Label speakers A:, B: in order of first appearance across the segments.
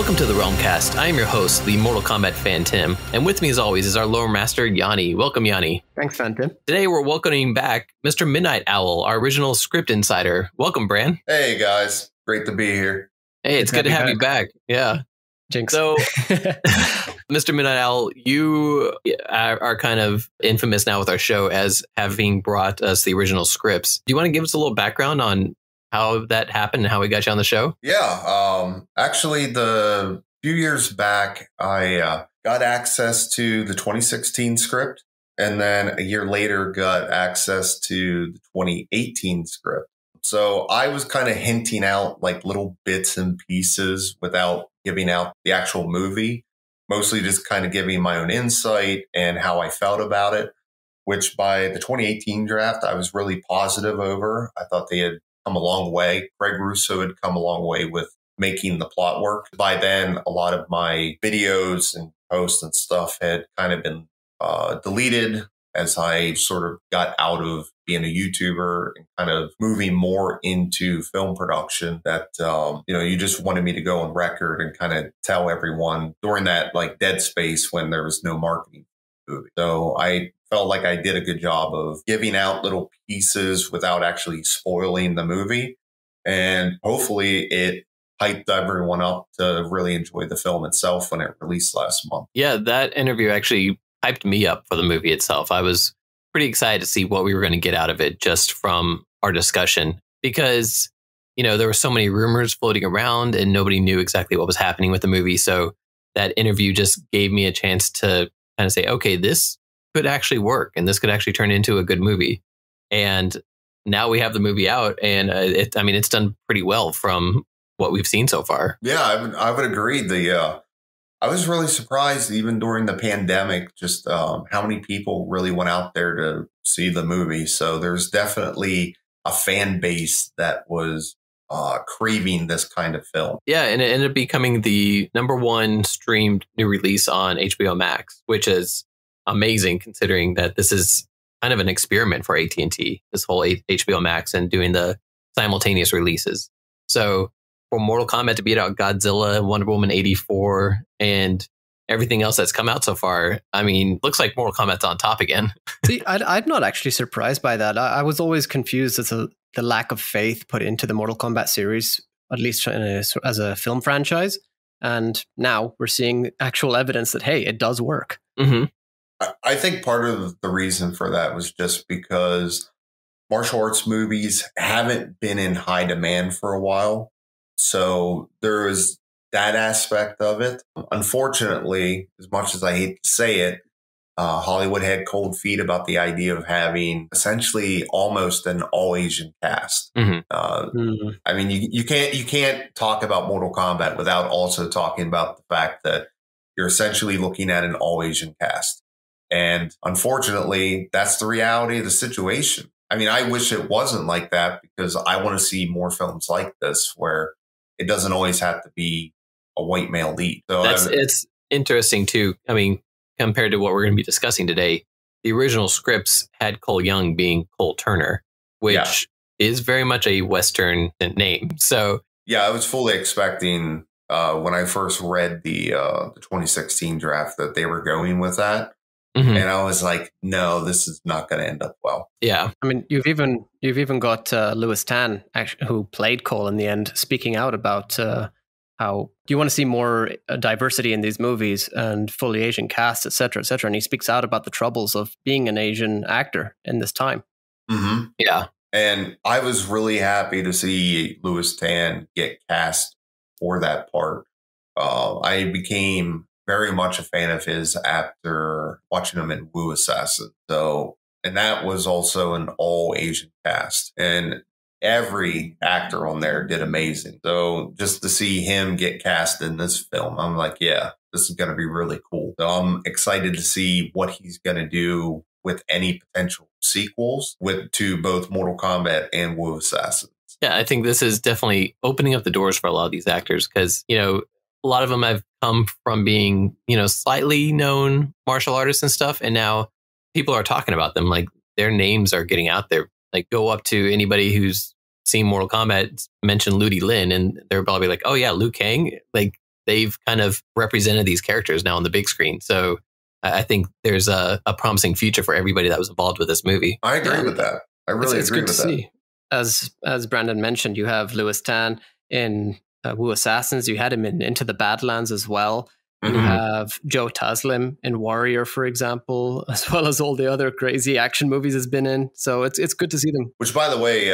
A: Welcome to the Realm Kast. I am your host, the Mortal Kombat fan Tim, and with me as always is our lore master Yanni. Welcome, Yanni.
B: Thanks, fan Tim.
A: Today we're welcoming back Mr. Midnight Owl, our original script insider. Welcome, Bran.
C: Hey guys, great to be here.
A: Hey, it's good to have you back. Yeah.
B: Jinx.
A: So, Mr. Midnight Owl, you are kind of infamous now with our show as having brought us the original scripts. Do you want to give us a little background on how that happened and how we got you on the show?
C: Yeah, actually, the few years back, I got access to the 2016 script, and then a year later got access to the 2018 script. So I was kind of hinting out like little bits and pieces without giving out the actual movie, mostly just kind of giving my own insight and how I felt about it, which by the 2018 draft, I was really positive over. I thought they had come a long way. Greg Russo had come a long way with making the plot work. By then, a lot of my videos and posts and stuff had kind of been deleted as I sort of got out of being a YouTuber and kind of moving more into film production that, you just wanted me to go on record and kind of tell everyone during that like dead space when there was no marketing for the movie. So I felt like I did a good job of giving out little pieces without actually spoiling the movie. And hopefully it hyped everyone up to really enjoy the film itself when it released last month.
A: Yeah, that interview actually hyped me up for the movie itself. I was pretty excited to see what we were going to get out of it just from our discussion because, there were so many rumors floating around and nobody knew exactly what was happening with the movie. So that interview just gave me a chance to kind of say, okay, this could actually work and this could actually turn into a good movie. And now we have the movie out and it's done pretty well from what we've seen so far.
C: Yeah, I would agree. I was really surprised even during the pandemic, just how many people really went out there to see the movie. So there's definitely a fan base that was craving this kind of film.
A: Yeah, and it ended up becoming the #1 streamed new release on HBO Max, which is amazing considering that this is kind of an experiment for AT&T, this whole HBO Max and doing the simultaneous releases. So for Mortal Kombat to beat out Godzilla, Wonder Woman 84, and everything else that's come out so far, looks like Mortal Kombat's on top again.
B: See, I'm not actually surprised by that. I was always confused as to the lack of faith put into the Mortal Kombat series, at least as a film franchise. And now we're seeing actual evidence that, hey, it does work.
A: Mm-hmm.
C: I think part of the reason for that was just because martial arts movies haven't been in high demand for a while. So there is that aspect of it. Unfortunately, as much as I hate to say it, Hollywood had cold feet about the idea of having essentially almost an all Asian cast.
A: Mm-hmm.
C: You can't talk about Mortal Kombat without also talking about the fact that you're essentially looking at an all Asian cast. And unfortunately, that's the reality of the situation. I wish it wasn't like that because I want to see more films like this where it doesn't always have to be a white male lead. So
A: it's interesting too. Compared to what we're going to be discussing today, the original scripts had Cole Young being Cole Turner, which is very much a Western name. So
C: yeah, I was fully expecting when I first read the 2016 draft that they were going with that. Mm-hmm. And I was like, no, this is not going to end up well.
A: Yeah.
B: You've even got Louis Tan, actually, who played Cole in the end, speaking out about how you want to see more diversity in these movies and fully Asian cast, et cetera, et cetera. And he speaks out about the troubles of being an Asian actor in this time.
C: Mm-hmm.
A: Yeah.
C: And I was really happy to see Louis Tan get cast for that part. I became very much a fan of his after watching him in Wu Assassin. And that was also an all Asian cast. And every actor on there did amazing. So just to see him get cast in this film, I'm like, yeah, this is going to be really cool. So I'm excited to see what he's going to do with any potential sequels to both Mortal Kombat and Wu Assassin.
A: Yeah, I think this is definitely opening up the doors for a lot of these actors because, a lot of them have come from being, slightly known martial artists and stuff. And now people are talking about them. Like their names are getting out there. Like go up to anybody who's seen Mortal Kombat, mention Ludi Lin, and they're probably like, oh yeah, Liu Kang. Like they've kind of represented these characters now on the big screen. So I think there's a promising future for everybody that was involved with this movie.
C: I agree with that. I really
B: it's
C: agree
B: good
C: with
B: to
C: that.
B: see. As Brandon mentioned, you have Lewis Tan in Wu Assassins. You had him in Into the Badlands as well. You have Joe Taslim in Warrior, for example, as well as all the other crazy action movies he's been in. So it's good to see them.
C: Which, by the way,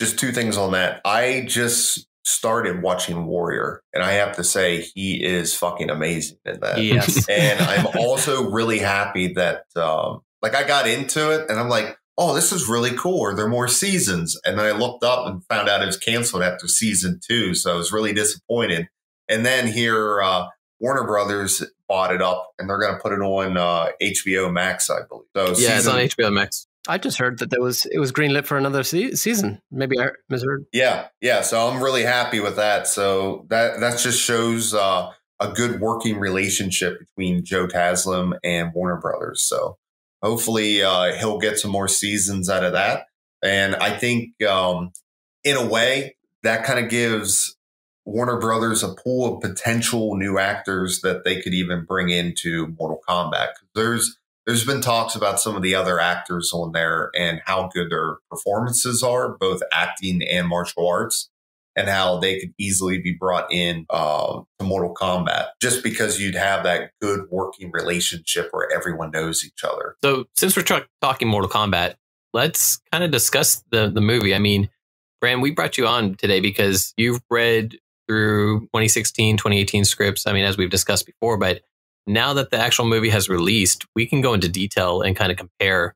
C: just two things on that. I just started watching Warrior, and I have to say he is fucking amazing in that.
B: Yes.
C: And I'm also really happy that, I got into it, and I'm like, oh, this is really cool. Are there more seasons? And then I looked up and found out it was canceled after season 2. So I was really disappointed. And then here, Warner Brothers bought it up, and they're going to put it on HBO Max, I believe. So
A: it's on HBO Max.
B: I just heard that it was greenlit for another season. Maybe I misheard.
C: Yeah. So I'm really happy with that. So that just shows a good working relationship between Joe Taslim and Warner Brothers. So hopefully he'll get some more seasons out of that. And I think in a way that kind of gives Warner Brothers a pool of potential new actors that they could even bring into Mortal Kombat. There's been talks about some of the other actors on there and how good their performances are, both acting and martial arts, and how they could easily be brought in to Mortal Kombat just because you'd have that good working relationship where everyone knows each other.
A: So since we're talking Mortal Kombat, let's kind of discuss the movie. I mean, Brand, we brought you on today because you've read through 2016, 2018 scripts. I mean, as we've discussed before, but now that the actual movie has released, we can go into detail and kind of compare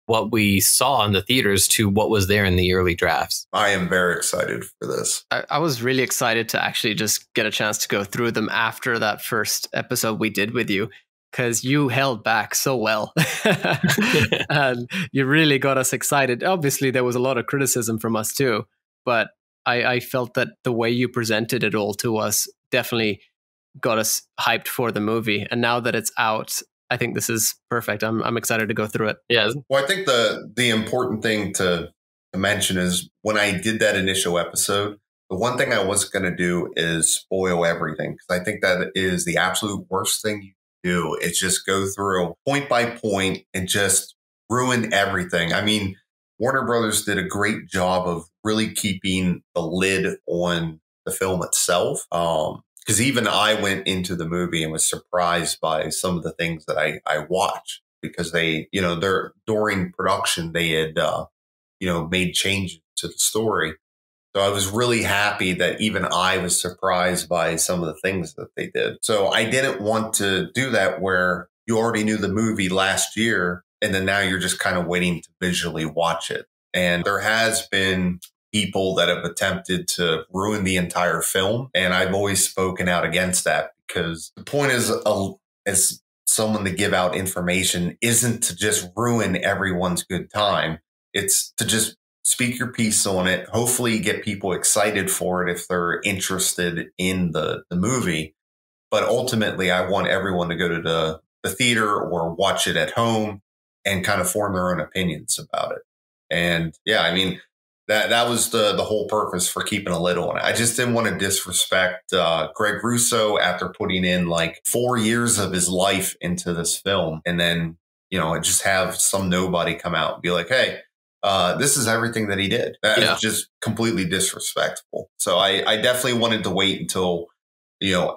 A: what we saw in the theaters to what was there in the early drafts.
C: I am very excited for this.
B: I was really excited to actually just get a chance to go through them after that first episode we did with you, because you held back so well and you really got us excited. Obviously, there was a lot of criticism from us too, but I felt that the way you presented it all to us definitely got us hyped for the movie. And now that it's out, I think this is perfect. I'm excited to go through it.
A: Yeah.
C: Well, I think the important thing to mention is when I did that initial episode, the one thing I wasn't going to do is spoil everything, because I think that is the absolute worst thing you can do. Is just go through point by point and just ruin everything. I mean, Warner Brothers did a great job of really keeping the lid on the film itself. Because even I went into the movie and was surprised by some of the things that I watched, because they, during production, they had, made changes to the story. So I was really happy that even I was surprised by some of the things that they did. So I didn't want to do that where you already knew the movie last year, and then now you're just kind of waiting to visually watch it. And there has been people that have attempted to ruin the entire film. And I've always spoken out against that, because the point is, as someone to give out information isn't to just ruin everyone's good time. It's to just speak your piece on it. Hopefully get people excited for it if they're interested in the movie. But ultimately, I want everyone to go to the theater or watch it at home and kind of form their own opinions about it. And yeah, I mean, that was the whole purpose for keeping a lid on it. I just didn't want to disrespect Greg Russo after putting in like 4 years of his life into this film. And then, just have some nobody come out and be like, hey, this is everything that he did. That is just completely disrespectful. So I definitely wanted to wait until,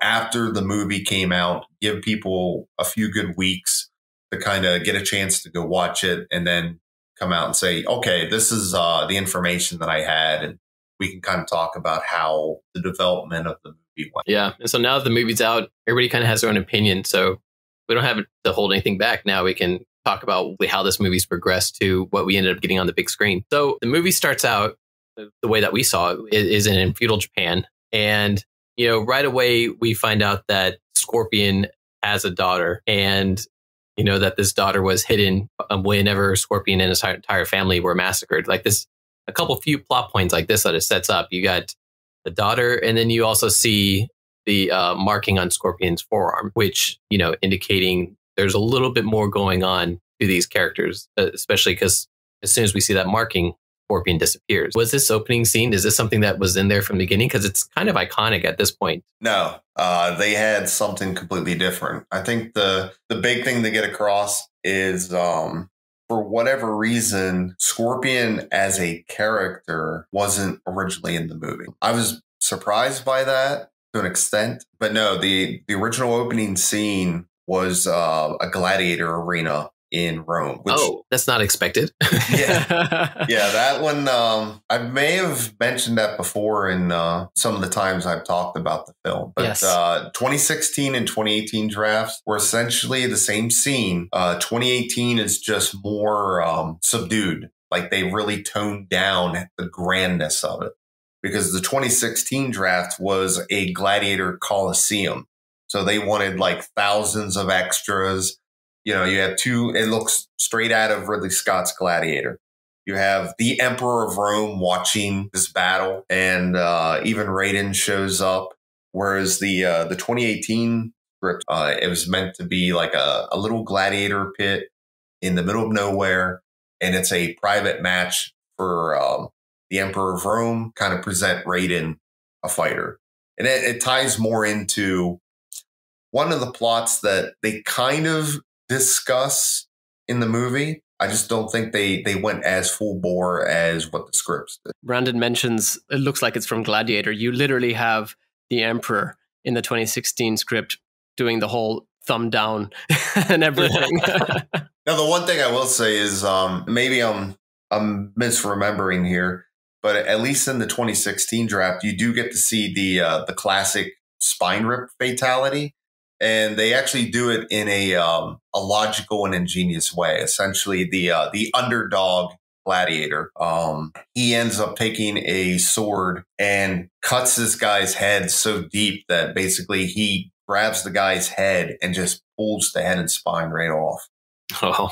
C: after the movie came out, give people a few good weeks to kind of get a chance to go watch it, and then come out and say, okay, this is the information that I had, and we can kind of talk about how the development of the movie went.
A: Yeah. And so now that the movie's out, everybody kind of has their own opinion. So we don't have to hold anything back. Now we can talk about how this movie's progressed to what we ended up getting on the big screen. So the movie starts out the way that we saw it is in feudal Japan. And, right away we find out that Scorpion has a daughter, and that this daughter was hidden whenever Scorpion and his entire family were massacred. Like this, a couple few plot points like this that it sets up. You got the daughter, and then you also see the marking on Scorpion's forearm, which, indicating there's a little bit more going on to these characters, especially because as soon as we see that marking, Scorpion disappears. Was this opening scene, is this something that was in there from the beginning? Because it's kind of iconic at this point.
C: No, they had something completely different. I think the big thing to get across is for whatever reason, Scorpion as a character wasn't originally in the movie. I was surprised by that to an extent, but no, the original opening scene was a gladiator arena in Rome. Which,
A: that's not expected.
C: yeah, that one. I may have mentioned that before in some of the times I've talked about the film. But 2016 and 2018 drafts were essentially the same scene. 2018 is just more subdued. Like they really toned down the grandness of it, because the 2016 draft was a gladiator coliseum. So they wanted like thousands of extras. You know, you have it looks straight out of Ridley Scott's Gladiator. You have the Emperor of Rome watching this battle, and even Raiden shows up. Whereas the 2018 script, it was meant to be like a little gladiator pit in the middle of nowhere, and it's a private match for the Emperor of Rome, kind of present Raiden, a fighter. And it ties more into one of the plots that they kind of discuss in the movie. I just don't think they went as full bore as what the scripts did.
B: Brandon mentions it looks like it's from Gladiator. You literally have the Emperor in the 2016 script doing the whole thumb down and everything.
C: Now, the one thing I will say is maybe I'm misremembering here, but at least in the 2016 draft, you do get to see the classic spine rip fatality. And they actually do it in a logical and ingenious way. Essentially, the underdog gladiator, he ends up taking a sword and cuts this guy's head so deep that basically he grabs the guy's head and just pulls the head and spine right off.
A: Oh,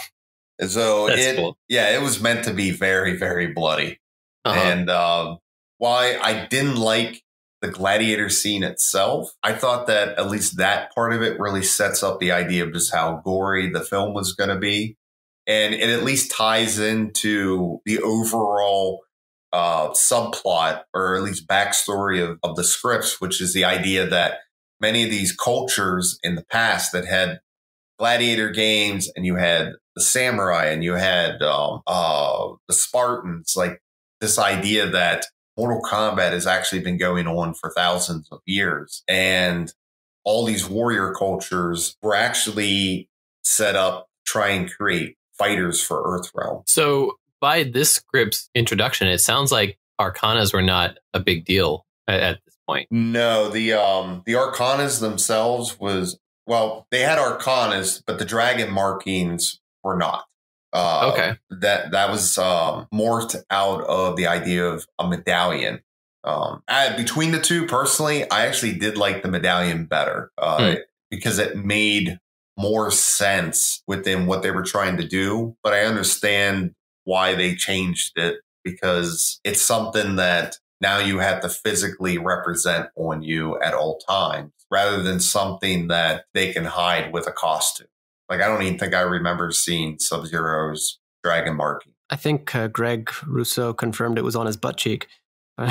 C: and so
A: cool.
C: It was meant to be very, very bloody. And why I didn't like the gladiator scene itself, I thought that at least that part of it really sets up the idea of just how gory the film was going to be. And it at least ties into the overall subplot, or at least backstory of the scripts, which is the idea that many of these cultures in the past that had gladiator games, and you had the samurai, and you had the Spartans, like this idea that Mortal Kombat has actually been going on for thousands of years. And all these warrior cultures were actually set up to try and create fighters for Earthrealm.
A: So by this script's introduction, it sounds like Arcanas were not a big deal at this point.
C: No, the Arcanas themselves they had Arcanas, but the dragon markings were not.
A: Okay.
C: That was morphed out of the idea of a medallion. Between the two, personally, I actually did like the medallion better because it made more sense within what they were trying to do. But I understand why they changed it, because it's something that now you have to physically represent on you at all times, rather than something that they can hide with a costume. Like, I don't even think I remember seeing Sub-Zero's dragon marking.
B: I think Greg Rousseau confirmed it was on his butt cheek. But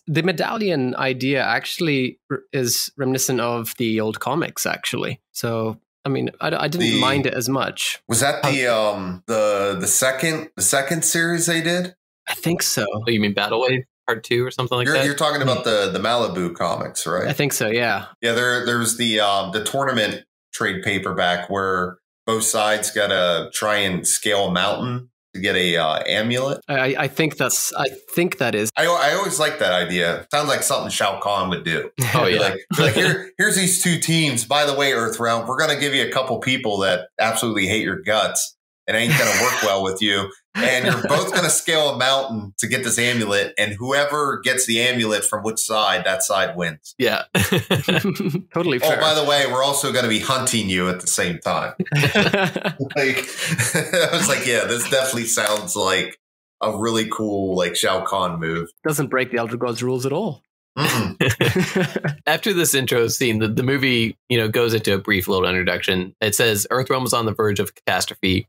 B: the medallion idea actually is reminiscent of the old comics, actually. So, I mean, I didn't mind it as much.
C: Was that the second series they did?
B: I think so.
A: Oh, you mean Battle Wave Part 2 or something like that?
C: You're talking about the Malibu comics, right?
B: I think so, yeah.
C: Yeah, there's the tournament trade paperback where both sides got to try and scale a mountain to get a amulet.
B: I think that is.
C: I always like that idea. Sounds like something Shao Kahn would do.
A: Oh yeah.
C: like here's these two teams. By the way, Earthrealm, we're gonna give you a couple people that absolutely hate your guts and ain't gonna work well with you. And you're both going to scale a mountain to get this amulet. And whoever gets the amulet from which side, that side wins.
A: Yeah.
B: Totally fair.
C: Oh, by the way, we're also going to be hunting you at the same time. I was like, yeah, this definitely sounds like a really cool, like, Shao Kahn move.
B: Doesn't break the Elder Gods rules at all.
A: After this intro scene, the movie, goes into a brief little introduction. It says Earthrealm was on the verge of catastrophe.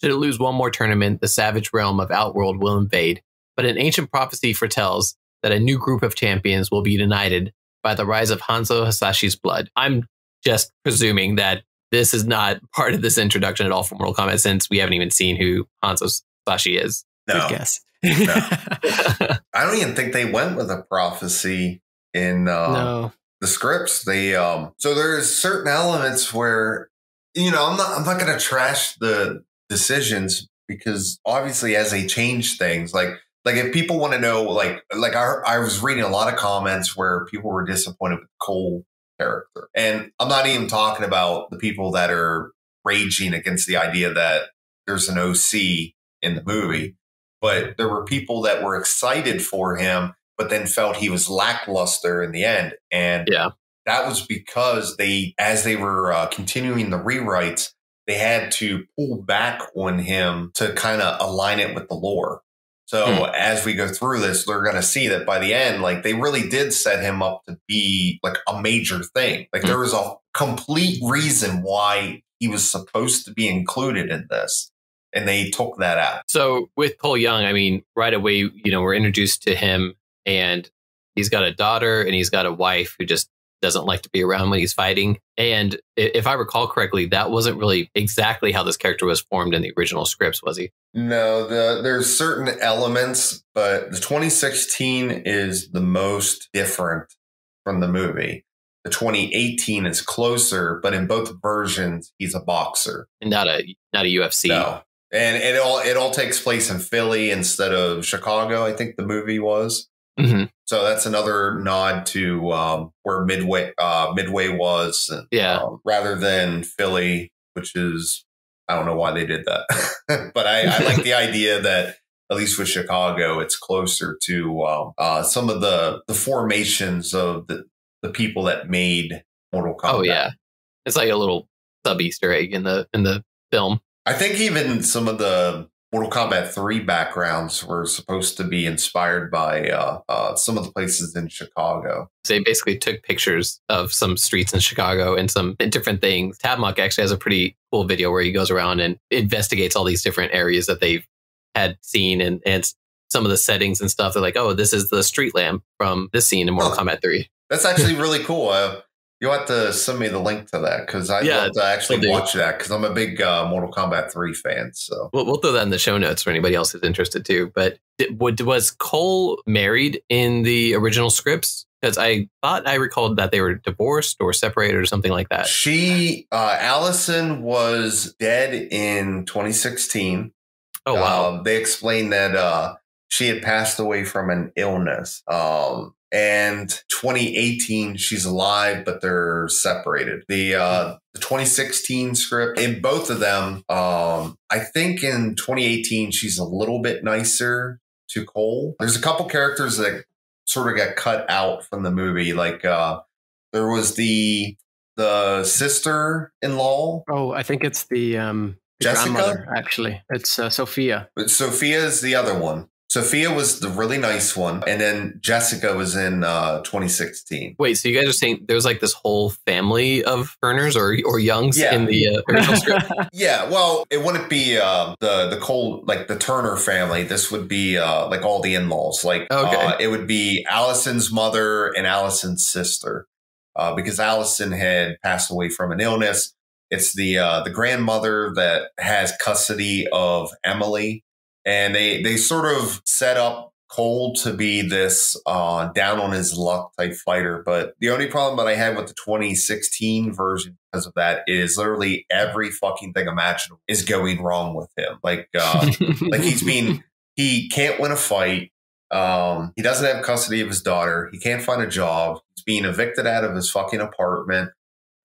A: Should it lose one more tournament, the savage realm of Outworld will invade. But an ancient prophecy foretells that a new group of champions will be united by the rise of Hanzo Hasashi's blood. I'm just presuming that this is not part of this introduction at all for Mortal Kombat, since we haven't even seen who Hanzo Hasashi is.
C: No.
B: Good guess.
C: No. I don't even think they went with a prophecy in the scripts. They so there's certain elements where, you know, I'm not going to trash the decisions, because obviously as they change things, like if people want to know, like I was reading a lot of comments where people were disappointed with Cole character, and I'm not even talking about the people that are raging against the idea that there's an OC in the movie. But there were people that were excited for him, but then felt he was lackluster in the end. And that was because as they were continuing the rewrites, they had to pull back on him to kind of align it with the lore. So as we go through this, they're going to see that by the end, like, they really did set him up to be like a major thing. Like there was a complete reason why he was supposed to be included in this. And they took that out. So
A: with Cole Young, I mean, right away, you know, we're introduced to him, and he's got a daughter and he's got a wife who just doesn't like to be around when he's fighting. And if I recall correctly, that wasn't really exactly how this character was formed in the original scripts, was he? No, there's certain elements, but the 2016 is the most different from the movie. The 2018 is closer, but in both versions, he's a boxer. And not a UFC. No. And it all takes place in Philly instead of Chicago, I think the movie was. Mm-hmm. So that's another nod to where Midway was, rather than Philly, which is, I don't know why they did that. But I like the idea that, at least with Chicago, it's closer to some of the formations of the people that made Mortal Kombat. Oh, yeah. It's like a little sub Easter egg in the film. I think even some of the Mortal Kombat 3 backgrounds were supposed to be inspired by some of the places in Chicago. They basically took pictures of some streets in Chicago and some different things. Tabmok actually has a pretty cool video where he goes around and investigates all these different areas that they've had seen, and some of the settings and stuff. They're like, oh, this is the street lamp from this scene in Mortal Kombat 3. That's actually really cool. You'll have to send me the link to that, because I'd love to actually watch that, because I'm a big Mortal Kombat 3 fan. So we'll throw that in the show notes for anybody else who's interested too. But was Cole married in the original scripts? Because I thought I recalled that they were divorced or separated or something like that. Allison was dead in 2016. Oh, wow. They explained that she had passed away from an illness. And 2018, she's alive, but they're separated. The 2016 script, in both of them, I think in 2018, she's a little bit nicer to Cole. There's a couple characters that sort of got cut out from the movie. Like there was the sister-in-law. Oh, I think it's the Jessica, actually. It's Sophia. But Sophia is the other one. Sophia was the really nice one, and then Jessica was in 2016. Wait, so you guys are saying there's like this whole family of Turners or Youngs in the original script? Yeah, well, it wouldn't be the Cole, like the Turner family. This would be like all the in-laws. Like it would be Allison's mother and Allison's sister, because Allison had passed away from an illness. It's the grandmother that has custody of Emily. And they sort of set up Cole to be this down on his luck type fighter. But the only problem that I had with the 2016 version because of that is literally every fucking thing imaginable is going wrong with him. Like he can't win a fight. He doesn't have custody of his daughter. He can't find a job. He's being evicted out of his fucking apartment.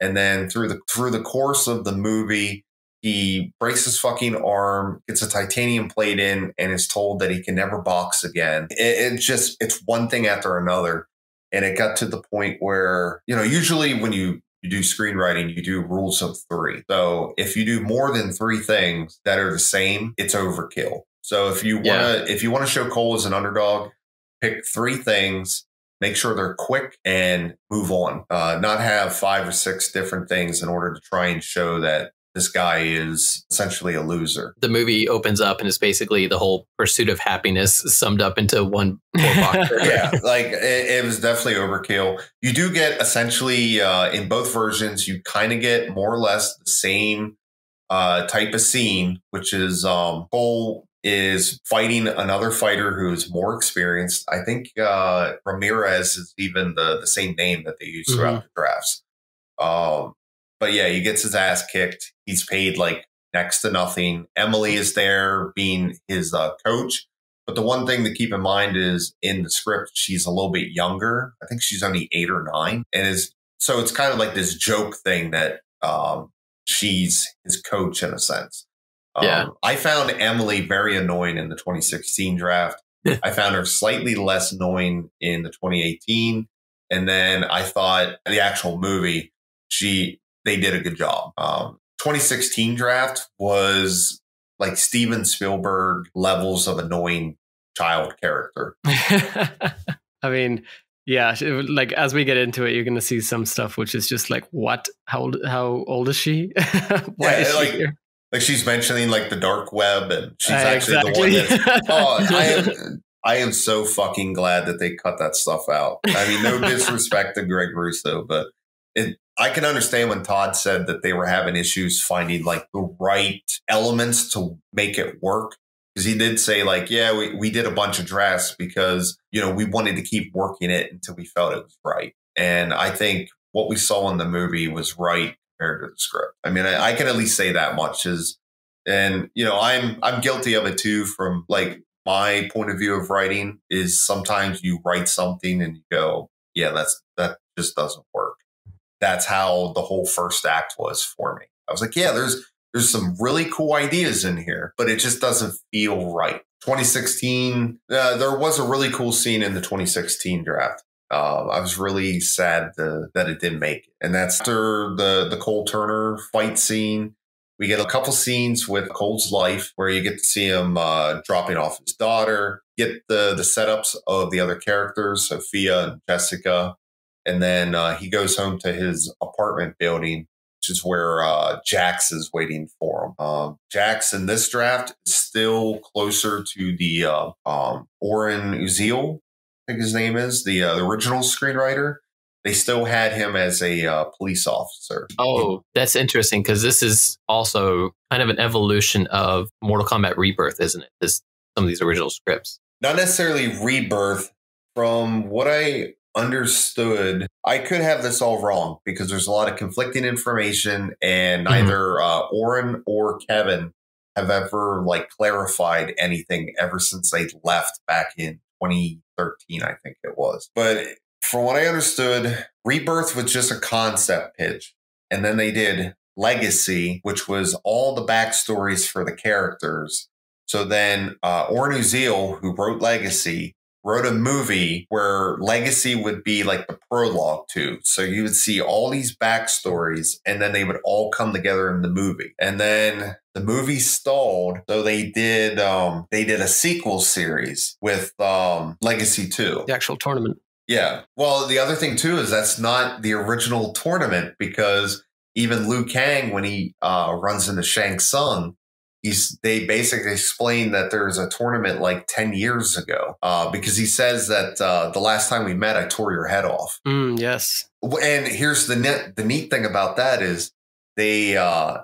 A: And then through the course of the movie, he breaks his fucking arm, gets a titanium plate in, and is told that he can never box again. It's one thing after another. And it got to the point where, you know, usually when you do screenwriting, you do rules of 3. So if you do more than 3 things that are the same, it's overkill. So if you want to show Cole as an underdog, pick 3 things, make sure they're quick, and move on. Not have 5 or 6 different things in order to try and show that
C: this guy is essentially a loser.
A: The movie opens up and it's basically the whole pursuit of happiness summed up into one poor boxer.
C: Yeah, like it was definitely overkill. You do get essentially in both versions, you kind of get more or less the same type of scene, which is Cole is fighting another fighter who is more experienced. I think Ramirez is even the same name that they use throughout the drafts. But yeah, he gets his ass kicked. He's paid like next to nothing. Emily is there being his coach. But the one thing to keep in mind is in the script, she's a little bit younger. I think she's only 8 or 9. So it's kind of like this joke thing that she's his coach in a sense. I found Emily very annoying in the 2016 draft. I found her slightly less annoying in the 2018. And then I thought the actual movie, they did a good job. 2016 draft was like Steven Spielberg levels of annoying child character.
B: I mean, yeah, like as we get into it, you're going to see some stuff which is just like, what? How old is she? Why is she here?
C: Like she's mentioning like the dark web, and she's actually the one that's. I am so fucking glad that they cut that stuff out. I mean, no disrespect to Greg Russo, but I can understand when Todd said that they were having issues finding like the right elements to make it work. Because he did say like, yeah, we did a bunch of drafts because, you know, we wanted to keep working it until we felt it was right. And I think what we saw in the movie was right compared to the script. I mean, I can at least say that much and, you know, I'm guilty of it too from like my point of view of writing is sometimes you write something and you go, yeah, that just doesn't work. That's how the whole first act was for me. I was like, yeah, there's some really cool ideas in here, but it just doesn't feel right. 2016, there was a really cool scene in the 2016 draft. I was really sad that it didn't make it. And that's after the Cole Turner fight scene. We get a couple scenes with Cole's life where you get to see him dropping off his daughter, get the setups of the other characters, Sophia and Jessica. And then he goes home to his apartment building, which is where Jax is waiting for him. Jax in this draft is still closer to the Oren Uziel, I think his name is, the original screenwriter. They still had him as a police officer.
A: Oh, that's interesting because this is also kind of an evolution of Mortal Kombat Rebirth, isn't it? Some of these original scripts.
C: Not necessarily Rebirth. From what I understood, I could have this all wrong because there's a lot of conflicting information and neither Oren or Kevin have ever like clarified anything ever since they left back in 2013, I think it was. But from what I understood, Rebirth was just a concept pitch. And then they did Legacy, which was all the backstories for the characters. So then Oren Uziel, who wrote Legacy, wrote a movie where Legacy would be like the prologue to. So you would see all these backstories and then they would all come together in the movie. And then the movie stalled. So they did a sequel series with Legacy 2.
B: The actual tournament.
C: Yeah. Well, the other thing too is that's not the original tournament because even Liu Kang, when he runs into Shang Tsung, they basically explain that there's a tournament like 10 years ago because he says that the last time we met, I tore your head off.
B: Yes.
C: And here's the neat thing about that is they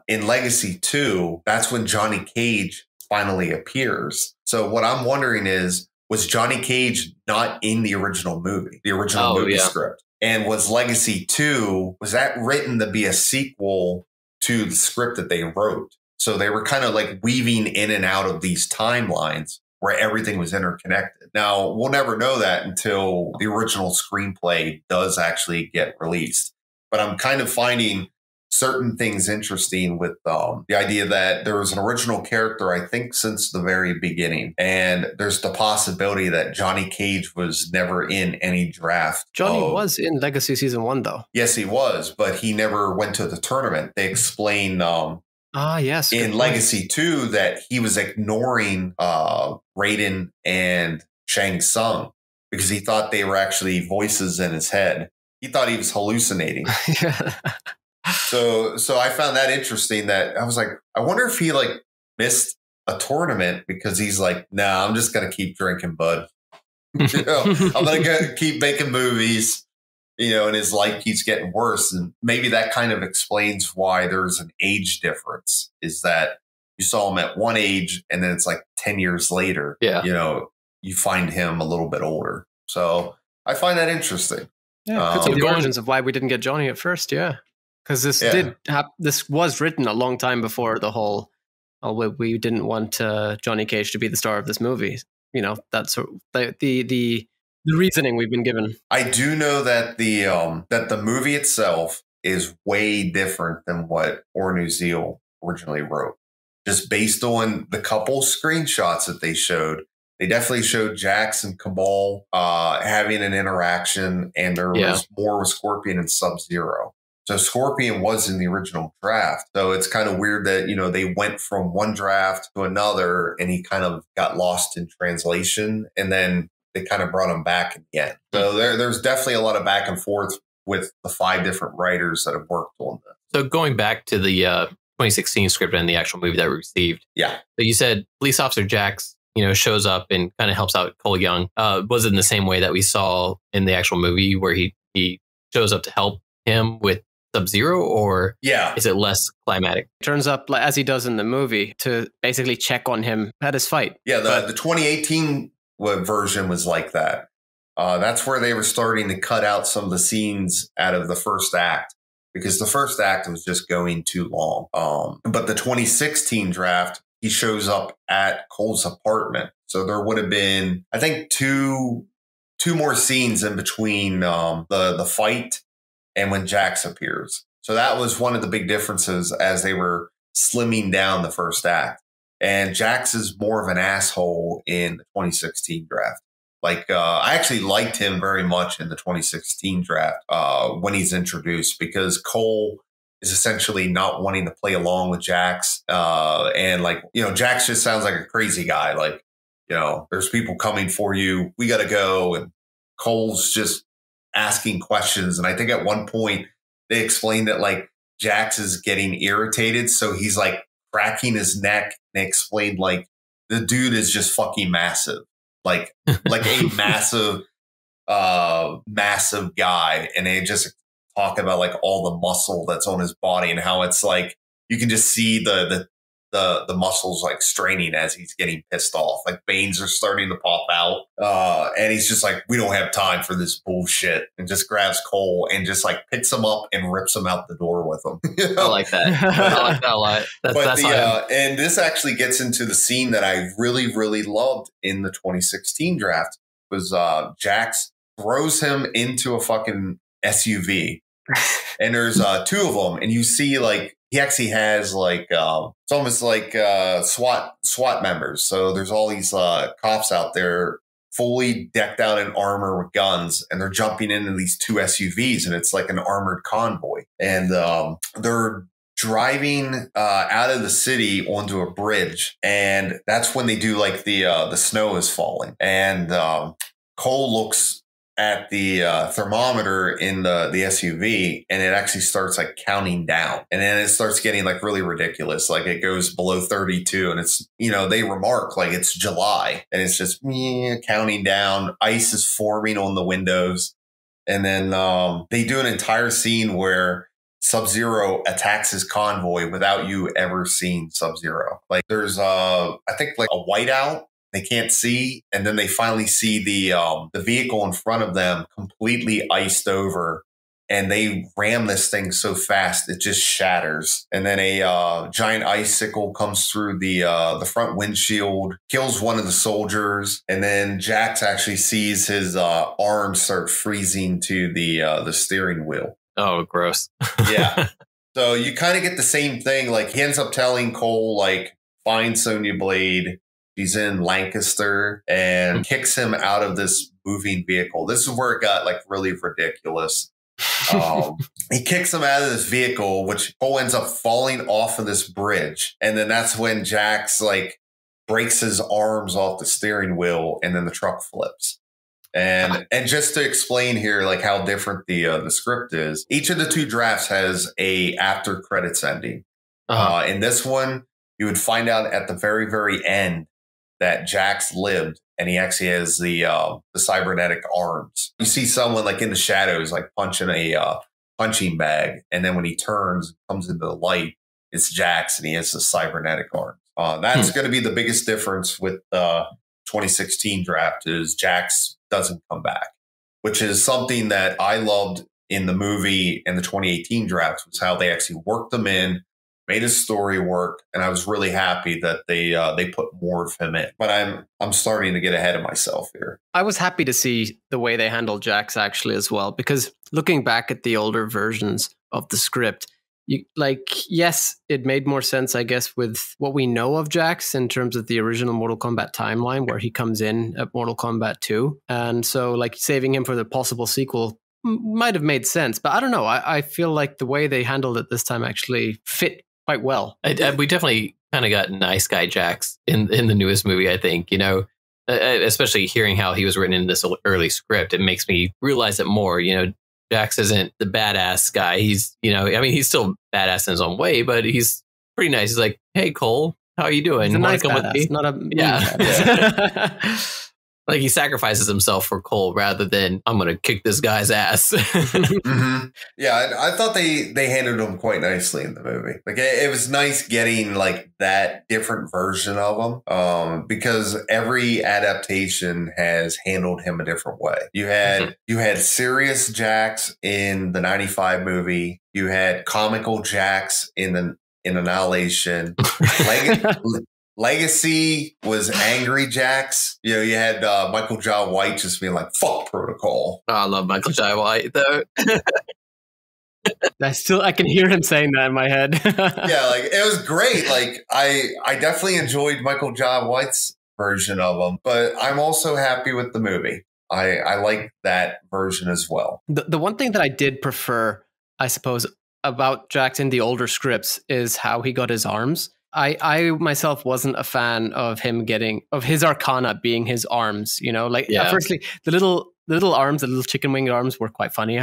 C: in Legacy 2, that's when Johnny Cage finally appears. So what I'm wondering is, was Johnny Cage not in the original movie, movie script? And was Legacy 2, was that written to be a sequel to the script that they wrote? So they were kind of like weaving in and out of these timelines where everything was interconnected. Now, we'll never know that until the original screenplay does actually get released. But I'm kind of finding certain things interesting with the idea that there was an original character, I think, since the very beginning. And there's the possibility that Johnny Cage was never in any draft.
B: Johnny was in Legacy Season 1, though.
C: Yes, he was, but he never went to the tournament. They explain
B: yes,
C: in Legacy 2 that he was ignoring Raiden and Shang Tsung because he thought they were actually voices in his head. He thought he was hallucinating.
B: Yeah.
C: So I found that interesting. That I was like, I wonder if he like missed a tournament because he's like, nah, I'm just gonna keep drinking, bud. I'm gonna keep making movies. And his life keeps getting worse. And maybe that kind of explains why there's an age difference, is that you saw him at one age and then it's like 10 years later, you find him a little bit older. So I find that interesting.
B: Yeah, could be the origins of why we didn't get Johnny at first, yeah. Because this was written a long time before the whole, we didn't want Johnny Cage to be the star of this movie. That's the reasoning we've been given.
C: I do know that the movie itself is way different than what Ornuziel originally wrote. Just based on the couple screenshots that they showed, they definitely showed Jax and Cabal having an interaction, and there was more with Scorpion and Sub-Zero. So Scorpion was in the original draft. So it's kind of weird that, they went from one draft to another and he kind of got lost in translation, and then they kind of brought him back again. So there's definitely a lot of back and forth with the 5 different writers that have worked on this.
A: So going back to the 2016 script and the actual movie that we received.
C: Yeah.
A: So you said police officer Jax, shows up and kind of helps out Cole Young. Was it in the same way that we saw in the actual movie where he shows up to help him with Sub-Zero, or is it less climatic?
B: Turns up as he does in the movie to basically check on him at his fight.
C: Yeah, the 2018 version was like that. That's where they were starting to cut out some of the scenes out of the first act, because the first act was just going too long. But the 2016 draft, he shows up at Cole's apartment. So there would have been, I think, two more scenes in between the fight and when Jax appears. So that was one of the big differences as they were slimming down the first act. And Jax is more of an asshole in the 2016 draft. Like, I actually liked him very much in the 2016 draft when he's introduced, because Cole is essentially not wanting to play along with Jax. And Jax just sounds like a crazy guy. Like, there's people coming for you. We got to go. And Cole's just asking questions. And I think at one point they explained that like Jax is getting irritated. So he's like cracking his neck, and they explained like the dude is just fucking massive. Like a massive guy. And they just talk about like all the muscle that's on his body and how it's like, you can just see the muscles like straining as he's getting pissed off. Like veins are starting to pop out. And he's just like, we don't have time for this bullshit, and just grabs Cole and just like picks him up and rips him out the door with him.
A: I like that. I like that a lot.
C: And this actually gets into the scene that I really, really loved in the 2016 draft, was Jax throws him into a fucking SUV. And there's 2 of them, and you see like he actually has like it's almost like SWAT members. So there's all these cops out there fully decked out in armor with guns, and they're jumping into these 2 SUVs, and it's like an armored convoy. And they're driving out of the city onto a bridge, and that's when they do like the snow is falling, and Cole looks at the thermometer in the SUV, and it actually starts like counting down, and then it starts getting like really ridiculous. Like it goes below 32, and it's, they remark like it's July, and it's just counting down. Ice is forming on the windows. And then they do an entire scene where Sub-Zero attacks his convoy without you ever seeing Sub-Zero. Like there's I think like a whiteout. They can't see, and then they finally see the vehicle in front of them completely iced over, and they ram this thing so fast it just shatters. And then a giant icicle comes through the front windshield, kills one of the soldiers, and then Jax actually sees his arms start freezing to the steering wheel.
A: Oh, gross!
C: Yeah, so you kind of get the same thing. Like he ends up telling Cole, like, find Sonya Blade. She's in Lancaster, and kicks him out of this moving vehicle. This is where it got like really ridiculous. He kicks him out of this vehicle, which Cole ends up falling off of this bridge. And then that's when Jax like breaks his arms off the steering wheel, and then the truck flips. And just to explain here, like how different the script is, each of the two drafts has a after credits ending. In this one, you would find out at the very, very end that Jax lived, and he actually has the cybernetic arms. You see someone like in the shadows, like punching a punching bag, and then when he turns, comes into the light, it's Jax, and he has the cybernetic arms. That's going to be the biggest difference with the 2016 draft is Jax doesn't come back, which is something that I loved in the movie and the 2018 drafts was how they actually worked them in, made his story work, and I was really happy that they put more of him in. But I'm starting to get ahead of myself here.
B: I was happy to see the way they handled Jax actually as well, because looking back at the older versions of the script, yes, it made more sense, I guess, with what we know of Jax in terms of the original Mortal Kombat timeline, where he comes in at Mortal Kombat 2. And so, like, saving him for the possible sequel might have made sense. But I don't know. I feel like the way they handled it this time actually fit quite well.
A: We definitely kind of got nice guy Jax in the newest movie, I think. You know, especially hearing how he was written in this early script, it makes me realize it more. You know, Jax isn't the badass guy. He's, you know, I mean, he's still badass in his own way, but he's pretty nice. He's like, hey, Cole, how are you doing?
B: He's a nice
A: come
B: badass,
A: with me?
B: not a
A: yeah. Like he sacrifices himself for Cole rather than I'm going to kick this guy's ass.
C: Mm-hmm. Yeah, I thought they handled him quite nicely in the movie. Like it was nice getting like that different version of him, because every adaptation has handled him a different way. You had serious Jax in the '95 movie. You had comical Jax in Annihilation. Legacy was angry Jax. You know, you had Michael Jai White just being like, fuck protocol.
A: Oh, I love Michael Jai White, though.
B: I can hear him saying that in my head.
C: Yeah, like it was great. Like I definitely enjoyed Michael Jai White's version of him, but I'm also happy with the movie. I like that version as well.
B: The one thing that I did prefer, I suppose, about Jax in the older scripts is how he got his arms. I myself wasn't a fan of him of his arcana being his arms, you know, like firstly, the little arms, the little chicken wing arms were quite funny.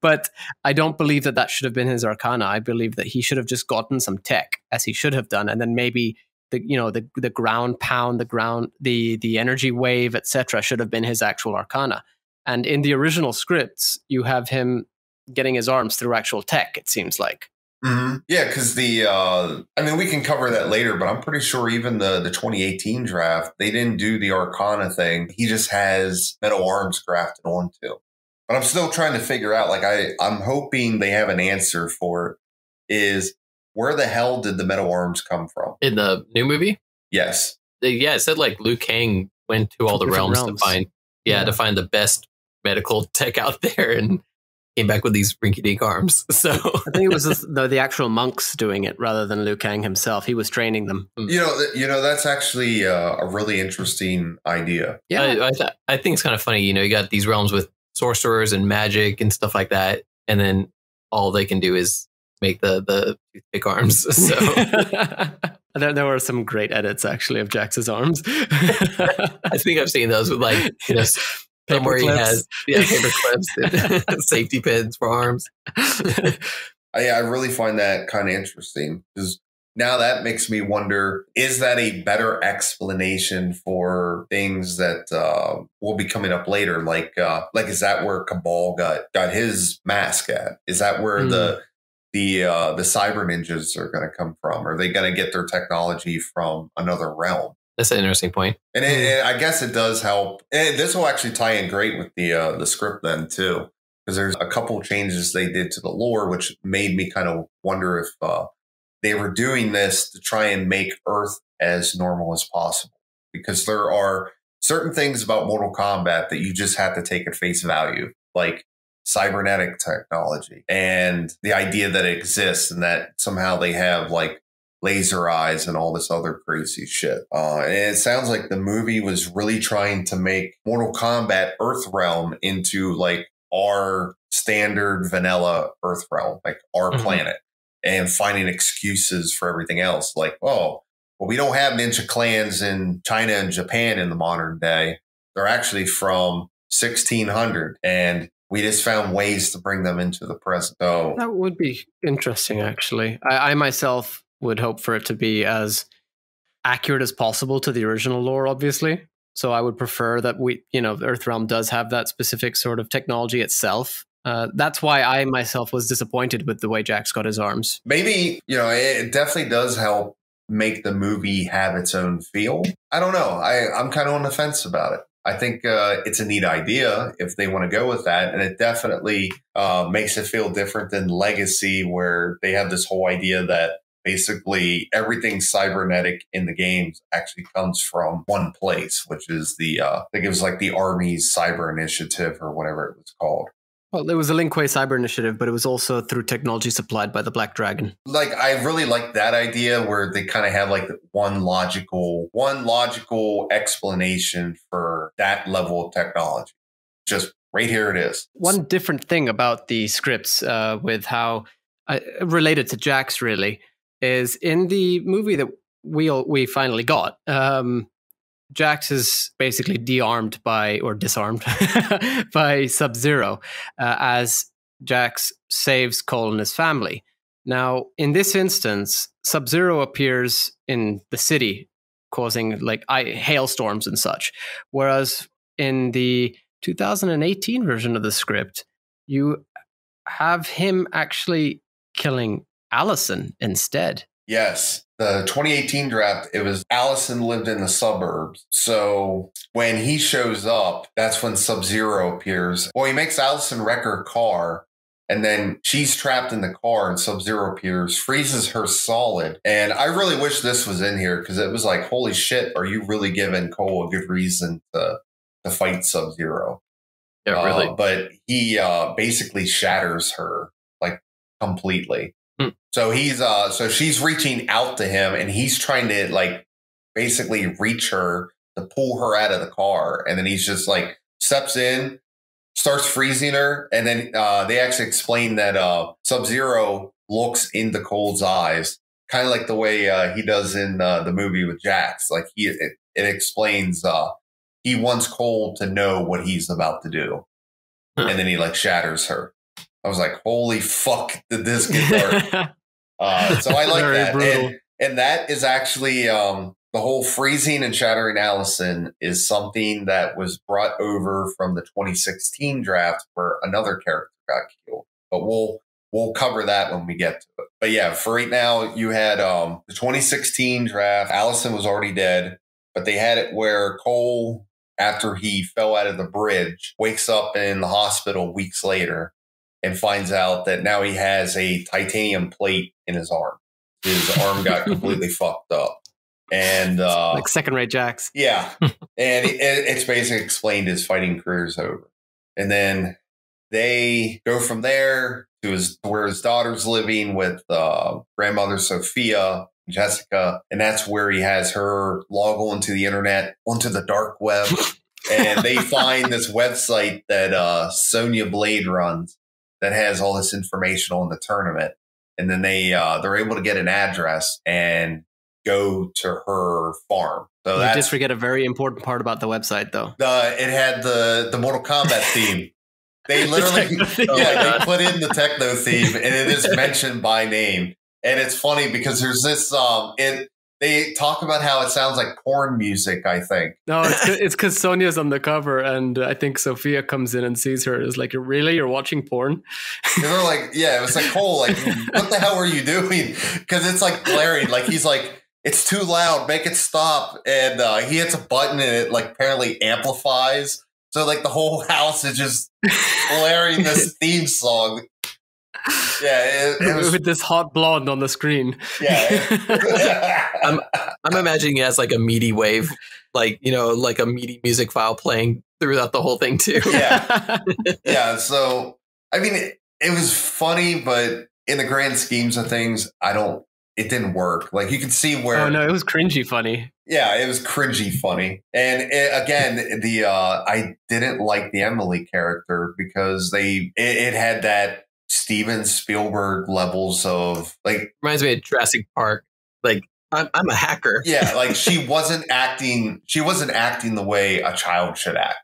B: But I don't believe that should have been his arcana. I believe that he should have just gotten some tech, as he should have done. And then maybe the ground pound, the energy wave, etc. should have been his actual arcana. And in the original scripts, you have him getting his arms through actual tech, it seems like.
C: Mm-hmm. Yeah, because I mean, we can cover that later, but I'm pretty sure even the 2018 draft, they didn't do the Arcana thing. He just has metal arms grafted onto. But I'm still trying to figure out, like, I'm hoping they have an answer for it, is where the hell did the metal arms come from?
A: In the new movie?
C: Yes.
A: It said like Liu Kang went to all the realms to find the best medical tech out there and came back with these rinky-dink arms. So
B: I think it was the actual monks doing it rather than Liu Kang himself. He was training them.
C: You know, that's actually a really interesting idea.
A: Yeah, I think it's kind of funny. You know, you got these realms with sorcerers and magic and stuff like that, and then all they can do is make the toothpick arms. So
B: there were some great edits actually of Jax's arms.
A: I think I've seen those with like, you know, somewhere he has paper clips and safety pins for arms.
C: I really find that kind of interesting because now that makes me wonder, is that a better explanation for things that will be coming up later? Like is that where Cabal got his mask at? Is that where the cyber ninjas are going to come from? Are they going to get their technology from another realm?
A: That's an interesting point.
C: And I guess it does help. And this will actually tie in great with the script then too, because there's a couple of changes they did to the lore, which made me kind of wonder if they were doing this to try and make Earth as normal as possible. Because there are certain things about Mortal Kombat that you just have to take at face value, like cybernetic technology and the idea that it exists and that somehow they have like laser eyes and all this other crazy shit. And it sounds like the movie was really trying to make Mortal Kombat Earthrealm into like our standard vanilla Earthrealm, like our planet, and finding excuses for everything else. Like, oh, well, we don't have ninja clans in China and Japan in the modern day. They're actually from 1600, and we just found ways to bring them into the present. So
B: that would be interesting, actually. I myself would hope for it to be as accurate as possible to the original lore, obviously. So I would prefer that Earthrealm does have that specific sort of technology itself. That's why I myself was disappointed with the way Jax got his arms.
C: maybe, it definitely does help make the movie have its own feel. I don't know. I'm kind of on the fence about it. I think it's a neat idea if they want to go with that. And it definitely makes it feel different than Legacy, where they have this whole idea that basically everything cybernetic in the games actually comes from one place, which is I think it was like the Army's Cyber Initiative or whatever it was called.
B: Well, it was a Lin Kuei cyber initiative, but it was also through technology supplied by the Black Dragon.
C: Like, I really like that idea where they kind of have like one logical explanation for that level of technology. Just right here it is.
B: One different thing about the scripts with how related to Jax really is in the movie that we finally got. Jax is basically disarmed by Sub-Zero as Jax saves Cole and his family. Now, in this instance, Sub-Zero appears in the city, causing like hailstorms and such. Whereas in the 2018 version of the script, you have him actually killing Allison instead.
C: Yes. The 2018 draft, it was Allison lived in the suburbs. So when he shows up, that's when Sub-Zero appears. Well, he makes Allison wreck her car, and then she's trapped in the car, and Sub-Zero appears, freezes her solid. And I really wish this was in here, because it was like, holy shit, are you really giving Cole a good reason to fight Sub-Zero?
A: Yeah, really.
C: But he basically shatters her like completely. So she's reaching out to him, and he's trying to like basically reach her to pull her out of the car. And then he's just like steps in, starts freezing her. And then they actually explain that Sub-Zero looks into Cole's eyes, kind of like the way he does in the movie with Jax. Like it explains he wants Cole to know what he's about to do. And then he like shatters her. I was like, holy fuck, did this get dark? So I like that. And that is actually the whole freezing and shattering Allison is something that was brought over from the 2016 draft where another character got killed. But we'll cover that when we get to it. But yeah, for right now, you had the 2016 draft. Allison was already dead, but they had it where Cole, after he fell out of the bridge, wakes up in the hospital weeks later and finds out that now he has a titanium plate in his arm. His arm got completely fucked up. And
B: like second-rate Jax.
C: Yeah. And it's basically explained his fighting career is over. And then they go from there to where his daughter's living with grandmother Sophia, Jessica. And that's where he has her log onto the internet, onto the dark web. And they find this website that Sonya Blade runs that has all this information on the tournament. And then they're able to get an address and go to her farm. So
B: you just forget a very important part about the website, though.
C: It had the Mortal Kombat theme. They literally, they put in the techno theme, and it is mentioned by name. And it's funny because there's this, they talk about how it sounds like porn music, I think.
B: No, it's because Sonya's on the cover, and I think Sophia comes in and sees her. It's like, really? You're watching porn?
C: And they're like, yeah, it was like, Cole, like, what the hell are you doing? Because it's like blaring. Like, he's like, it's too loud, make it stop. And he hits a button, and it like apparently amplifies. So like the whole house is just blaring this theme song. Yeah, it was,
B: with this hot blonde on the screen.
C: Yeah,
A: I'm imagining it as like a MIDI wave, like like a MIDI music file playing throughout the whole thing too.
C: Yeah. So I mean, it was funny, but in the grand schemes of things, it didn't work. Like you can see where.
B: Oh no, it was cringy funny.
C: Yeah, it was cringy funny, and I didn't like the Emily character because it had that Steven Spielberg levels of like
A: reminds me of Jurassic Park, like I'm a hacker.
C: Yeah, like she wasn't acting the way a child should act.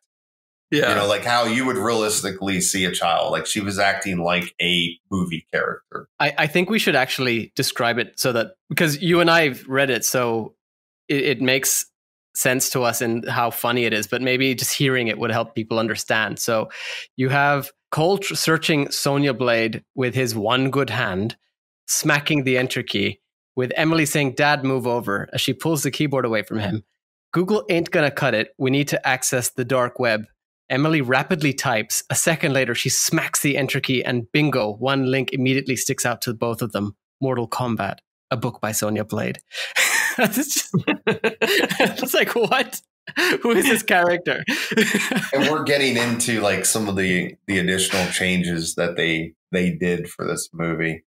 A: Yeah.
C: You know, like how you would realistically see a child. Like she was acting like a movie character.
B: I think we should actually describe it so that, because you and I have read it, so it makes sense to us in how funny it is, but maybe just hearing it would help people understand. So you have Cole searching Sonya Blade with his one good hand, smacking the enter key, with Emily saying, "Dad, move over," as she pulls the keyboard away from him. Google ain't gonna cut it. We need to access the dark web. Emily rapidly types. A second later, she smacks the enter key, and bingo, one link immediately sticks out to both of them. Mortal Kombat, a book by Sonya Blade. It's like, what? Who is this character?
C: And we're getting into like some of the additional changes that they did for this movie.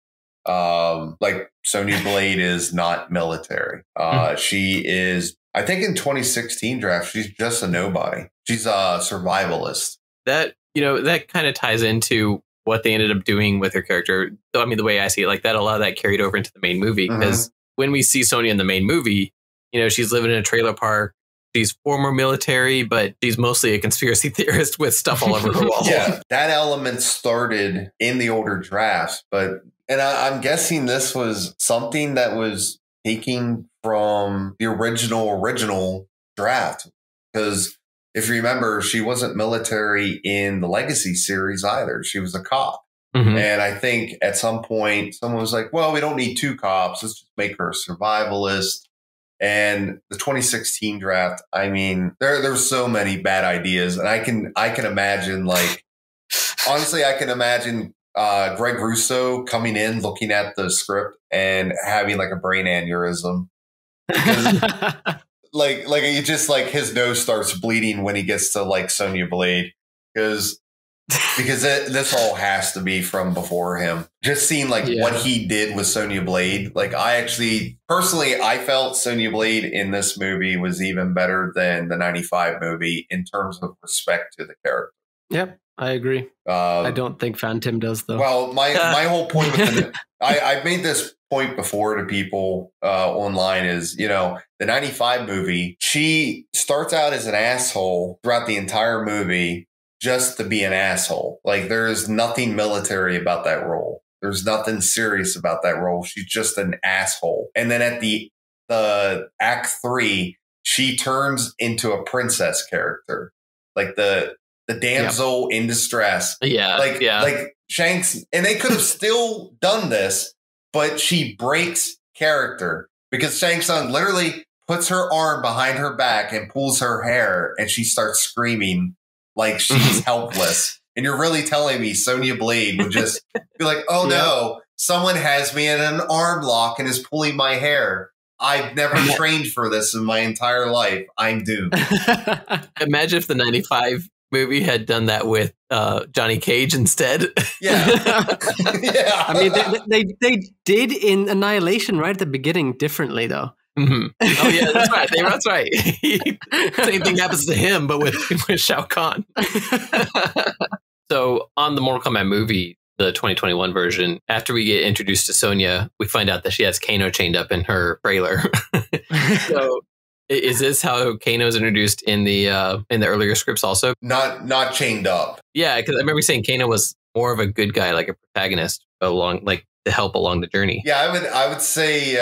C: Like Sonya Blade is not military. She is, I think in 2016 draft, she's just a nobody. She's a survivalist.
A: That, that kind of ties into what they ended up doing with her character. I mean, the way I see it, like that, a lot of that carried over into the main movie, because when we see Sonya in the main movie, she's living in a trailer park. She's former military, but she's mostly a conspiracy theorist with stuff all over her wall.
C: Yeah, that element started in the older drafts, and I'm guessing this was something that was taken from the original draft, because if you remember, she wasn't military in the Legacy series either. She was a cop. And I think at some point someone was like, well, we don't need two cops. Let's just make her a survivalist. And the 2016 draft, I mean, there's so many bad ideas. And I can imagine, like, honestly, I can imagine Greg Russo coming in, looking at the script and having like a brain aneurysm. like you just like his nose starts bleeding when he gets to like Sonya Blade, because this all has to be from before him. Just seeing like what he did with Sonya Blade. Like I felt Sonya Blade in this movie was even better than the 95 movie in terms of respect to the character. Yep,
B: I agree. I don't think Phantom does though.
C: Well, my whole point with I've made this point before to people online is, the 95 movie, she starts out as an asshole throughout the entire movie, just to be an asshole. Like there's nothing military about that role. There's nothing serious about that role. She's just an asshole. And then at the Act 3, she turns into a princess character, like the damsel in distress.
A: Yeah,
C: like Shanks, and they could have still done this, but she breaks character because Shang Tsung literally puts her arm behind her back and pulls her hair, and she starts screaming like she's helpless. And you're really telling me Sonya Blade would just be like, oh no, someone has me in an arm lock and is pulling my hair. I've never trained for this in my entire life. I'm doomed.
A: Imagine if the 95 movie had done that with Johnny Cage instead.
C: Yeah. Yeah.
B: I mean, they did in Annihilation right at the beginning differently, though.
A: Oh yeah, that's right. That's right. Same thing happens to him, but with Shao Kahn. So on the Mortal Kombat movie, the 2021 version, after we get introduced to Sonya, we find out that she has Kano chained up in her trailer. So is this how Kano is introduced in the earlier scripts also?
C: Not chained up.
A: Yeah, because I remember saying Kano was more of a good guy, like a protagonist along, like to help along the journey.
C: Yeah, I would say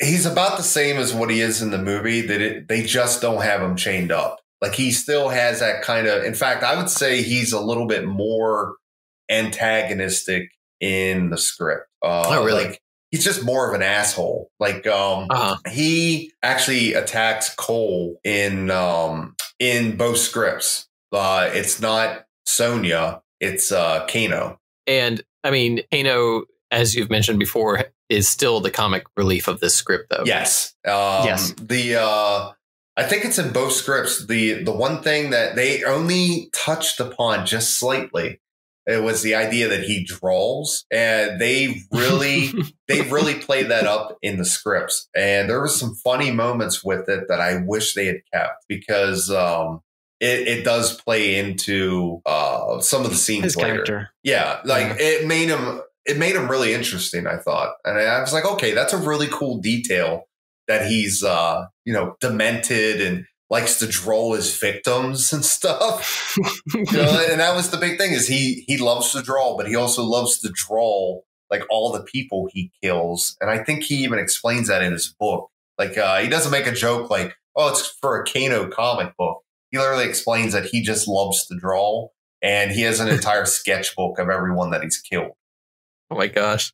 C: he's about the same as what he is in the movie. They just don't have him chained up. Like he still has that kind of. In fact, I would say he's a little bit more antagonistic in the script.
A: Oh, really?
C: Like, he's just more of an asshole. Like he actually attacks Cole in both scripts. It's not Sonya, it's Kano.
A: And I mean, Kano, as you've mentioned before, is still the comic relief of this script, though.
C: Yes.
B: Yes.
C: I think it's in both scripts. The one thing that they only touched upon just slightly, it was the idea that he draws, and they really played that up in the scripts. And there was some funny moments with it that I wish they had kept, because it does play into some of the scenes
B: his
C: later.
B: Character.
C: Yeah, like it made him really interesting, I thought. And I was like, okay, that's a really cool detail that he's, demented and likes to draw his victims and stuff. And that was the big thing is he loves to draw, but he also loves to draw like all the people he kills. And I think he even explains that in his book. Like he doesn't make a joke like, oh, it's for a Kano comic book. He literally explains that he just loves to draw, and he has an entire sketchbook of everyone that he's killed.
A: Oh my gosh.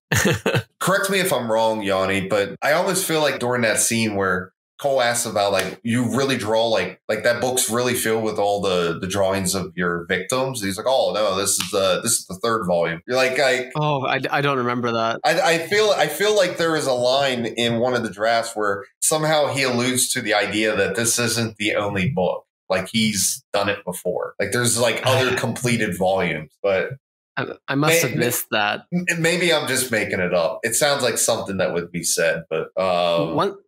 C: Correct me if I'm wrong, Yanni, but I always feel like during that scene where Cole asks about like you really draw like that book's really filled with all the drawings of your victims. He's like, oh no, this is the third volume. You're like,
B: I don't remember that.
C: I feel like there is a line in one of the drafts where somehow he alludes to the idea that this isn't the only book. Like he's done it before. Like there's like other completed volumes, but
B: I must have missed that.
C: Maybe I'm just making it up. It sounds like something that would be said, but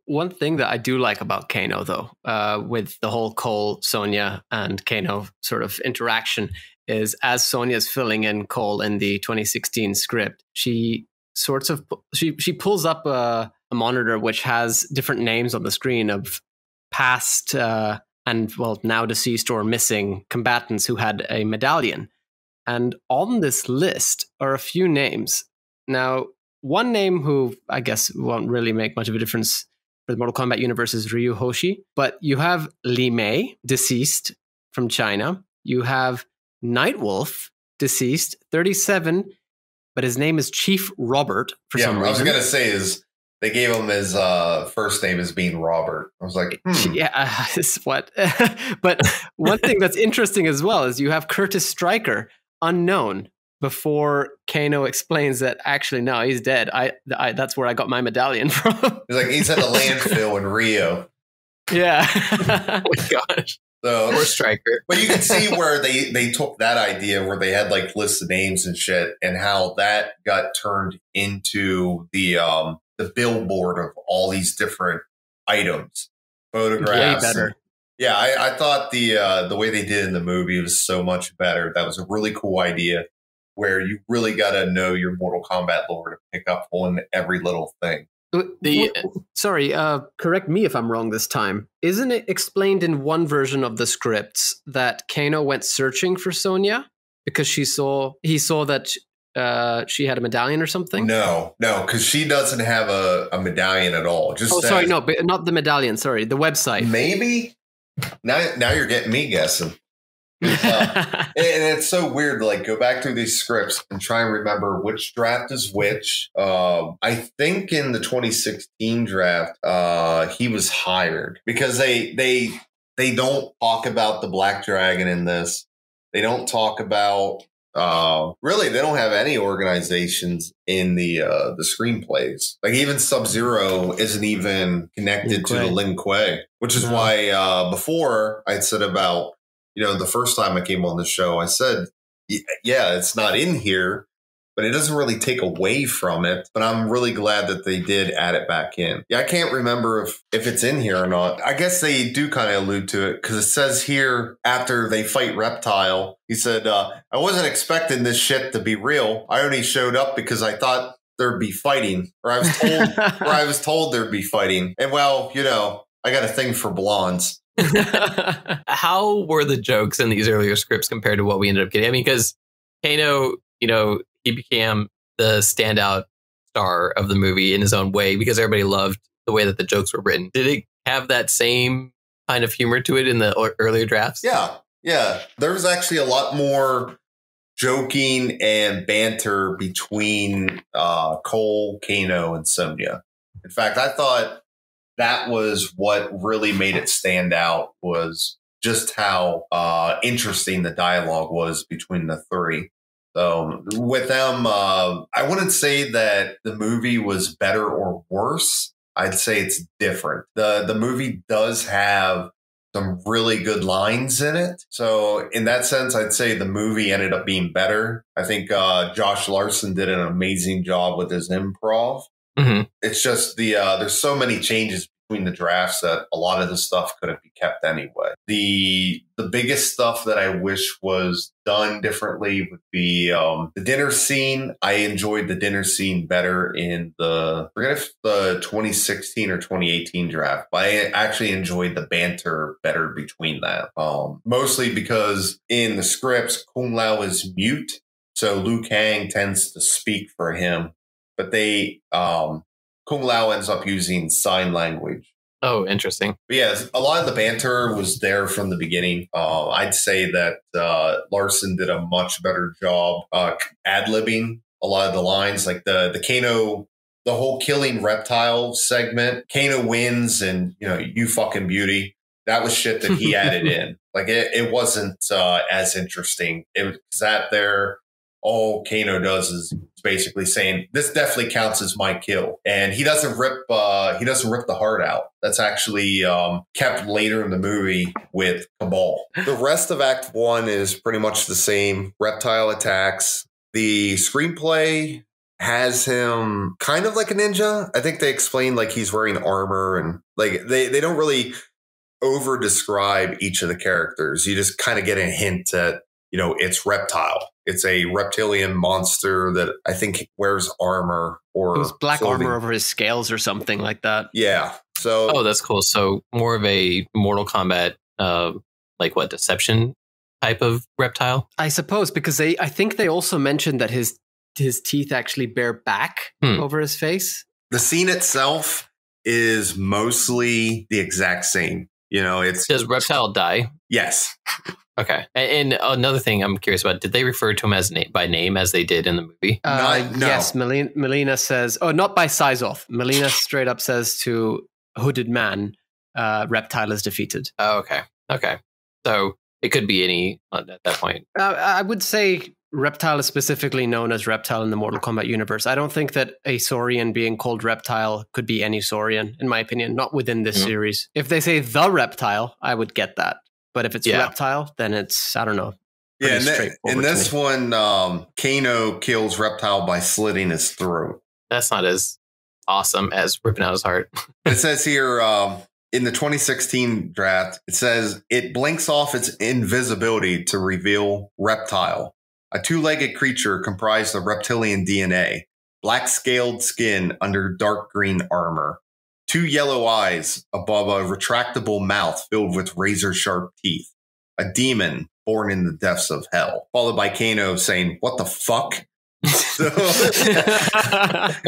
B: one thing that I do like about Kano, though, with the whole Cole, Sonya, and Kano sort of interaction, is as Sonya's filling in Cole in the 2016 script, she pulls up a monitor which has different names on the screen of past and now deceased or missing combatants who had a medallion. And on this list are a few names. Now, one name who I guess won't really make much of a difference for the Mortal Kombat universe is Ryu Hoshi. But you have Li Mei, deceased from China. You have Nightwolf, deceased, 37, but his name is Chief Robert for some reason.
C: I was going to say is they gave him his first name as being Robert. I was like,
B: yeah, what? But one thing that's interesting as well is you have Curtis Stryker, unknown, before Kano explains that actually no, he's dead. I that's where I got my medallion from.
C: He's like he's at a landfill in Rio.
B: Yeah.
A: Oh my gosh.
C: So
A: poor Stryker.
C: But you can see where they took that idea where they had like lists of names and shit, and how that got turned into the billboard of all these different items, photographs.
B: Way better.
C: Yeah, I thought the way they did in the movie was so much better. That was a really cool idea where you really got to know your Mortal Kombat lore to pick up on every little thing.
B: Sorry, correct me if I'm wrong this time. Isn't it explained in one version of the scripts that Kano went searching for Sonya because he saw that she had a medallion or something?
C: No, because she doesn't have a medallion at all.
B: Sorry, no, but not the medallion. Sorry, the website.
C: Maybe. Now you're getting me guessing. And it's so weird to like go back through these scripts and try and remember which draft is which. I think in the 2016 draft, he was hired because they don't talk about the Black Dragon in this. They don't talk about really. They don't have any organizations in the screenplays. Like even Sub-Zero isn't even connected to the Lin Kuei, which is why before I'd said about. The first time I came on the show, I said, yeah, it's not in here, but it doesn't really take away from it. But I'm really glad that they did add it back in. Yeah, I can't remember if it's in here or not. I guess they do kind of allude to it because it says here after they fight Reptile, he said, I wasn't expecting this shit to be real. I only showed up because I thought there'd be fighting, or I was told there'd be fighting. And well, I got a thing for blondes.
A: How were the jokes in these earlier scripts compared to what we ended up getting? I mean, because Kano, he became the standout star of the movie in his own way because everybody loved the way that the jokes were written. Did it have that same kind of humor to it in the earlier drafts?
C: Yeah. There was actually a lot more joking and banter between Cole, Kano, and Sonya. In fact, I thought that was what really made it stand out, was just how interesting the dialogue was between the three. So with them, I wouldn't say that the movie was better or worse. I'd say it's different. The movie does have some really good lines in it. So in that sense, I'd say the movie ended up being better. I think Josh Larson did an amazing job with his improv.
A: Mm-hmm.
C: It's just there's so many changes between the drafts that a lot of the stuff couldn't be kept anyway. The biggest stuff that I wish was done differently would be the dinner scene. I enjoyed the dinner scene better in I forget if the 2016 or 2018 draft, but I actually enjoyed the banter better between that. Mostly because in the scripts, Kung Lao is mute, so Liu Kang tends to speak for him, but Kung Lao ends up using sign language.
A: Oh, interesting.
C: But yeah, a lot of the banter was there from the beginning. I'd say that Larson did a much better job ad-libbing a lot of the lines, like the Kano, the whole killing Reptile segment. Kano wins and, you fucking beauty. That was shit that he added in. Like it wasn't as interesting. It was that there. All Kano does is basically saying, this definitely counts as my kill. And he doesn't rip the heart out. That's actually kept later in the movie with Cabal. The rest of Act 1 is pretty much the same. Reptile Attacks. The screenplay has him kind of like a ninja. I think they explain like he's wearing armor and like they don't really over describe each of the characters. You just kind of get a hint that, it's Reptile. It's a reptilian monster that I think wears armor or
B: it was black
C: clothing.
B: armor over his scales or something like that.
C: Yeah. So
A: that's cool. So more of a Mortal Kombat, deception type of reptile?
B: I suppose, because I think they also mentioned that his teeth actually bear back over his face.
C: The scene itself is mostly the exact same.
A: Does Reptile die?
C: Yes.
A: Okay. And another thing I'm curious about, did they refer to him by name as they did in the movie?
C: No.
B: Yes, Melina says, not by size off. Melina straight up says to Hooded Man, Reptile is defeated.
A: Oh, okay. Okay. So it could be any at that point.
B: I would say Reptile is specifically known as Reptile in the Mortal Kombat universe. I don't think that a Saurian being called Reptile could be any Saurian, in my opinion, not within this series. If they say the Reptile, I would get that. But if it's Reptile, then it's, I don't know.
C: Yeah, in this one, Kano kills Reptile by slitting his throat.
A: That's not as awesome as ripping out his heart.
C: It says here in the 2016 draft, it says it blinks off its invisibility to reveal Reptile, a two-legged creature comprised of reptilian DNA, black scaled skin under dark green armor, two yellow eyes above a retractable mouth filled with razor-sharp teeth, a demon born in the depths of hell, followed by Kano saying, "What the fuck?"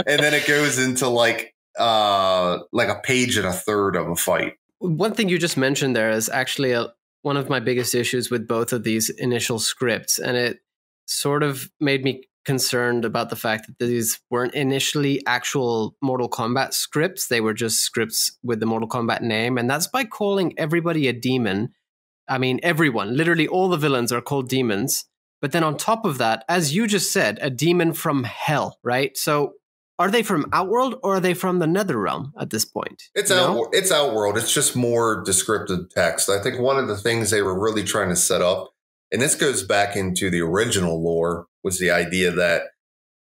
C: And then it goes into like a page and a third of a fight.
B: One thing you just mentioned there is actually one of my biggest issues with both of these initial scripts, and it sort of made me concerned about the fact that these weren't initially actual Mortal Kombat scripts. They were just scripts with the Mortal Kombat name, and that's by calling everybody a demon. I mean, everyone, literally all the villains are called demons. But then on top of that, as you just said, a demon from hell, right? So are they from Outworld or are they from the Netherrealm at this point?
C: It's Outworld. It's just more descriptive text. I think one of the things they were really trying to set up, and this goes back into the original lore, was the idea that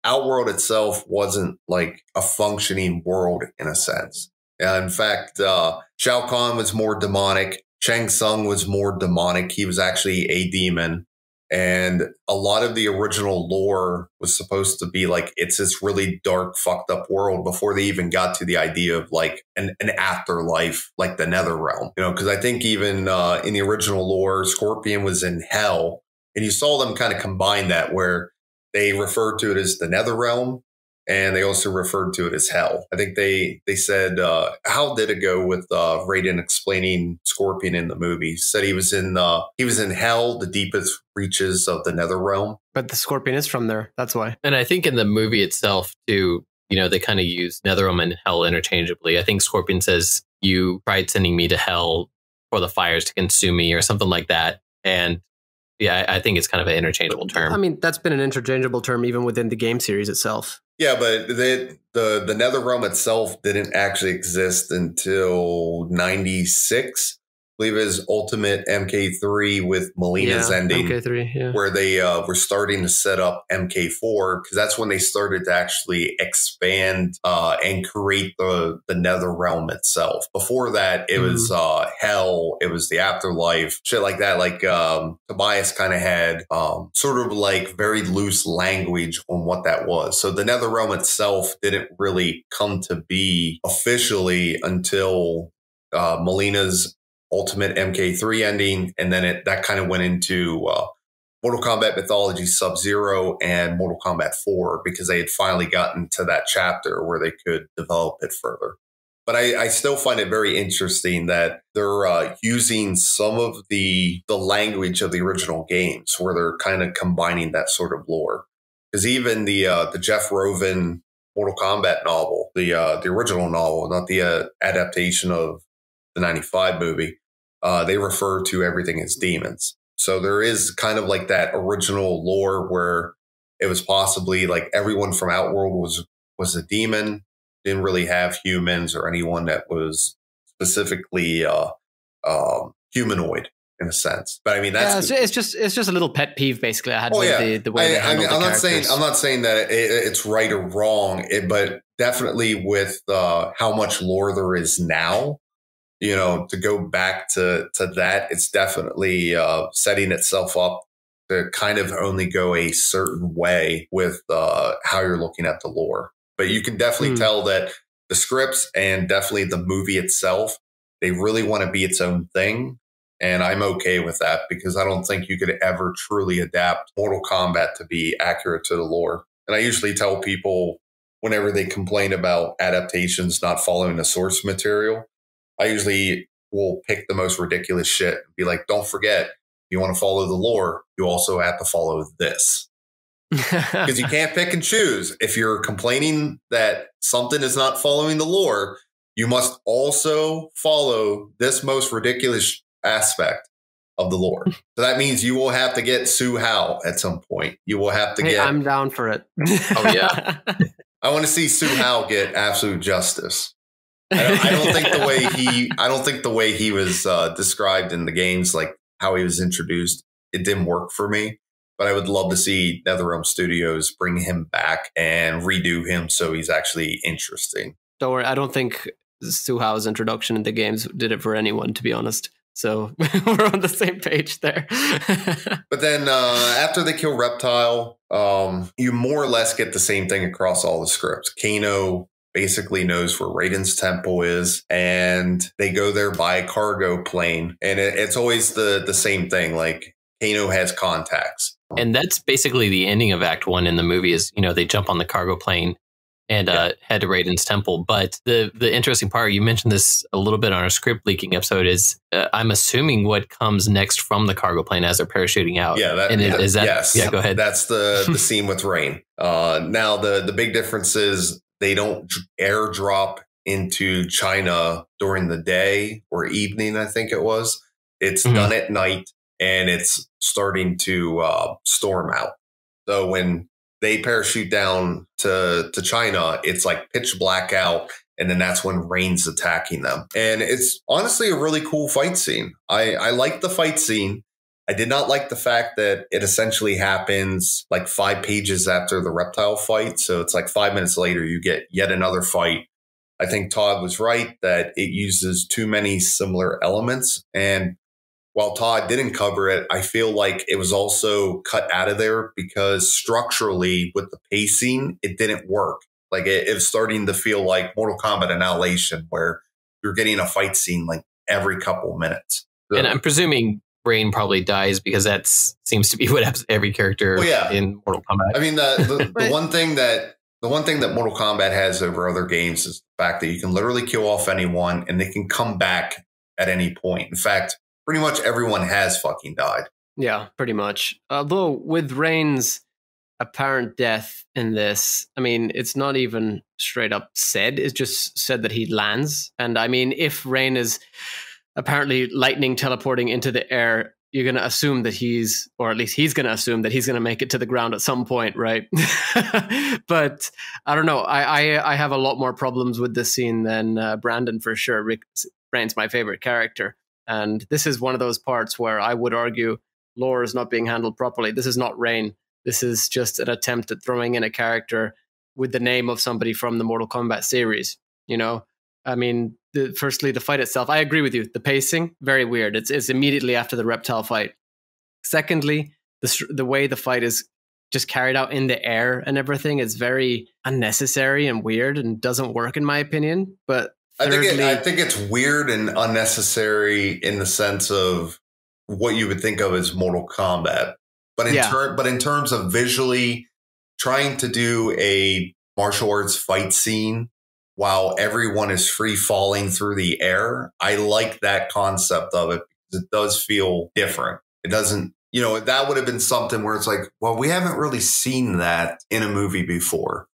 C: Outworld itself wasn't like a functioning world in a sense. In fact, Shao Kahn was more demonic. Shang Tsung was more demonic. He was actually a demon. And a lot of the original lore was supposed to be like, it's this really dark, fucked up world before they even got to the idea of like an afterlife, like the Netherrealm. Because I think even in the original lore, Scorpion was in hell. And you saw them kind of combine that where they referred to it as the Netherrealm and they also referred to it as hell. I think they said, how did it go with Raiden explaining Scorpion in the movie? He said he was in hell, the deepest reaches of the Netherrealm.
B: But the Scorpion is from there. That's why.
A: And I think in the movie itself, too, they kind of use Netherrealm and hell interchangeably. I think Scorpion says, "You tried sending me to hell for the fires to consume me," or something like that. And yeah, I think it's kind of an interchangeable term.
B: I mean, that's been an interchangeable term even within the game series itself.
C: Yeah, but the Netherrealm itself didn't actually exist until 96. believe his Ultimate MK3 with Melina's ending,
B: MK3,
C: where they were starting to set up MK4, because that's when they started to actually expand and create the Nether Realm itself. Before that, it was Hell, it was the Afterlife, shit like that. Like Tobias kind of had sort of like very loose language on what that was. So the Nether Realm itself didn't really come to be officially until Melina's Ultimate MK3 ending, and then that kind of went into Mortal Kombat Mythology Sub-Zero and Mortal Kombat 4, because they had finally gotten to that chapter where they could develop it further. But I still find it very interesting that they're using some of the language of the original games, where they're kind of combining that sort of lore. Because even the Jeff Roven Mortal Kombat novel, the original novel, not the adaptation of the 95 movie, they refer to everything as demons. So there is kind of like that original lore where it was possibly like everyone from Outworld was a demon, didn't really have humans or anyone that was specifically humanoid in a sense. But I mean, that's
B: it's just a little pet peeve basically I had with the way they handled the characters.
C: I'm not saying that it's right or wrong, but definitely with how much lore there is now, you know, to go back to that, it's definitely setting itself up to kind of only go a certain way with how you're looking at the lore. But you can definitely tell that the scripts and definitely the movie itself, they really want to be its own thing. And I'm okay with that, because I don't think you could ever truly adapt Mortal Kombat to be accurate to the lore. And I usually tell people whenever they complain about adaptations not following the source material, I usually will pick the most ridiculous shit and be like, don't forget, if you want to follow the lore, you also have to follow this. Because you can't pick and choose. If you're complaining that something is not following the lore, you must also follow this most ridiculous aspect of the lore. So that means you will have to get Su Hao at some point. You will have to get...
B: I'm down for it.
A: Oh, yeah.
C: I want to see Su Hao get absolute justice. I don't think the way he was described in the games, like how he was introduced, it didn't work for me. But I would love to see NetherRealm Studios bring him back and redo him so he's actually interesting.
B: Don't worry, I don't think Su Hao's introduction in the games did it for anyone, to be honest. So we're on the same page there.
C: But then after they kill Reptile, you more or less get the same thing across all the scripts. Kano basically knows where Raiden's temple is, and they go there by cargo plane. And it's always the same thing. Like, Kano has contacts.
A: And that's basically the ending of Act 1 in the movie is, you know, they jump on the cargo plane and head to Raiden's temple. But the interesting part, you mentioned this a little bit on our script leaking episode, is I'm assuming what comes next from the cargo plane as they're parachuting out.
C: Yeah,
A: is that
C: yes.
A: Yeah, go ahead.
C: That's the scene with Rain. Now, the big difference is they don't airdrop into China during the day or evening, I think it was. It's done at night, and it's starting to storm out. So when they parachute down to China, it's like pitch black out, and then that's when Rain's attacking them. And it's honestly a really cool fight scene. I like the fight scene. I did not like the fact that it essentially happens like 5 pages after the Reptile fight. So it's like 5 minutes later, you get yet another fight. I think Todd was right that it uses too many similar elements. And while Todd didn't cover it, I feel like it was also cut out of there because structurally with the pacing, it didn't work. Like it was starting to feel like Mortal Kombat Annihilation, where you're getting a fight scene like every couple of minutes. So,
A: and I'm presuming Rain probably dies because that seems to be what happens to every character in Mortal Kombat.
C: I mean, the one thing that Mortal Kombat has over other games is the fact that you can literally kill off anyone and they can come back at any point. In fact, pretty much everyone has fucking died.
B: Yeah, pretty much. Although with Rain's apparent death in this, I mean, it's not even straight up said. It's just said that he lands. And I mean, if Rain is apparently lightning teleporting into the air, you're going to assume that he's going to make it to the ground at some point, right? But I don't know. I have a lot more problems with this scene than Brandon, for sure. Rain's my favorite character. And this is one of those parts where I would argue lore is not being handled properly. This is not Rain. This is just an attempt at throwing in a character with the name of somebody from the Mortal Kombat series. You know, I mean, firstly, the fight itself, I agree with you. The pacing, very weird. It's immediately after the Reptile fight. Secondly, the way the fight is just carried out in the air and everything is very unnecessary and weird and doesn't work in my opinion. But thirdly,
C: I think it's weird and unnecessary in the sense of what you would think of as Mortal Kombat. But in terms of visually trying to do a martial arts fight scene while everyone is free falling through the air, I like that concept of it because it does feel different. It doesn't, you know, that would have been something where it's like, well, we haven't really seen that in a movie before.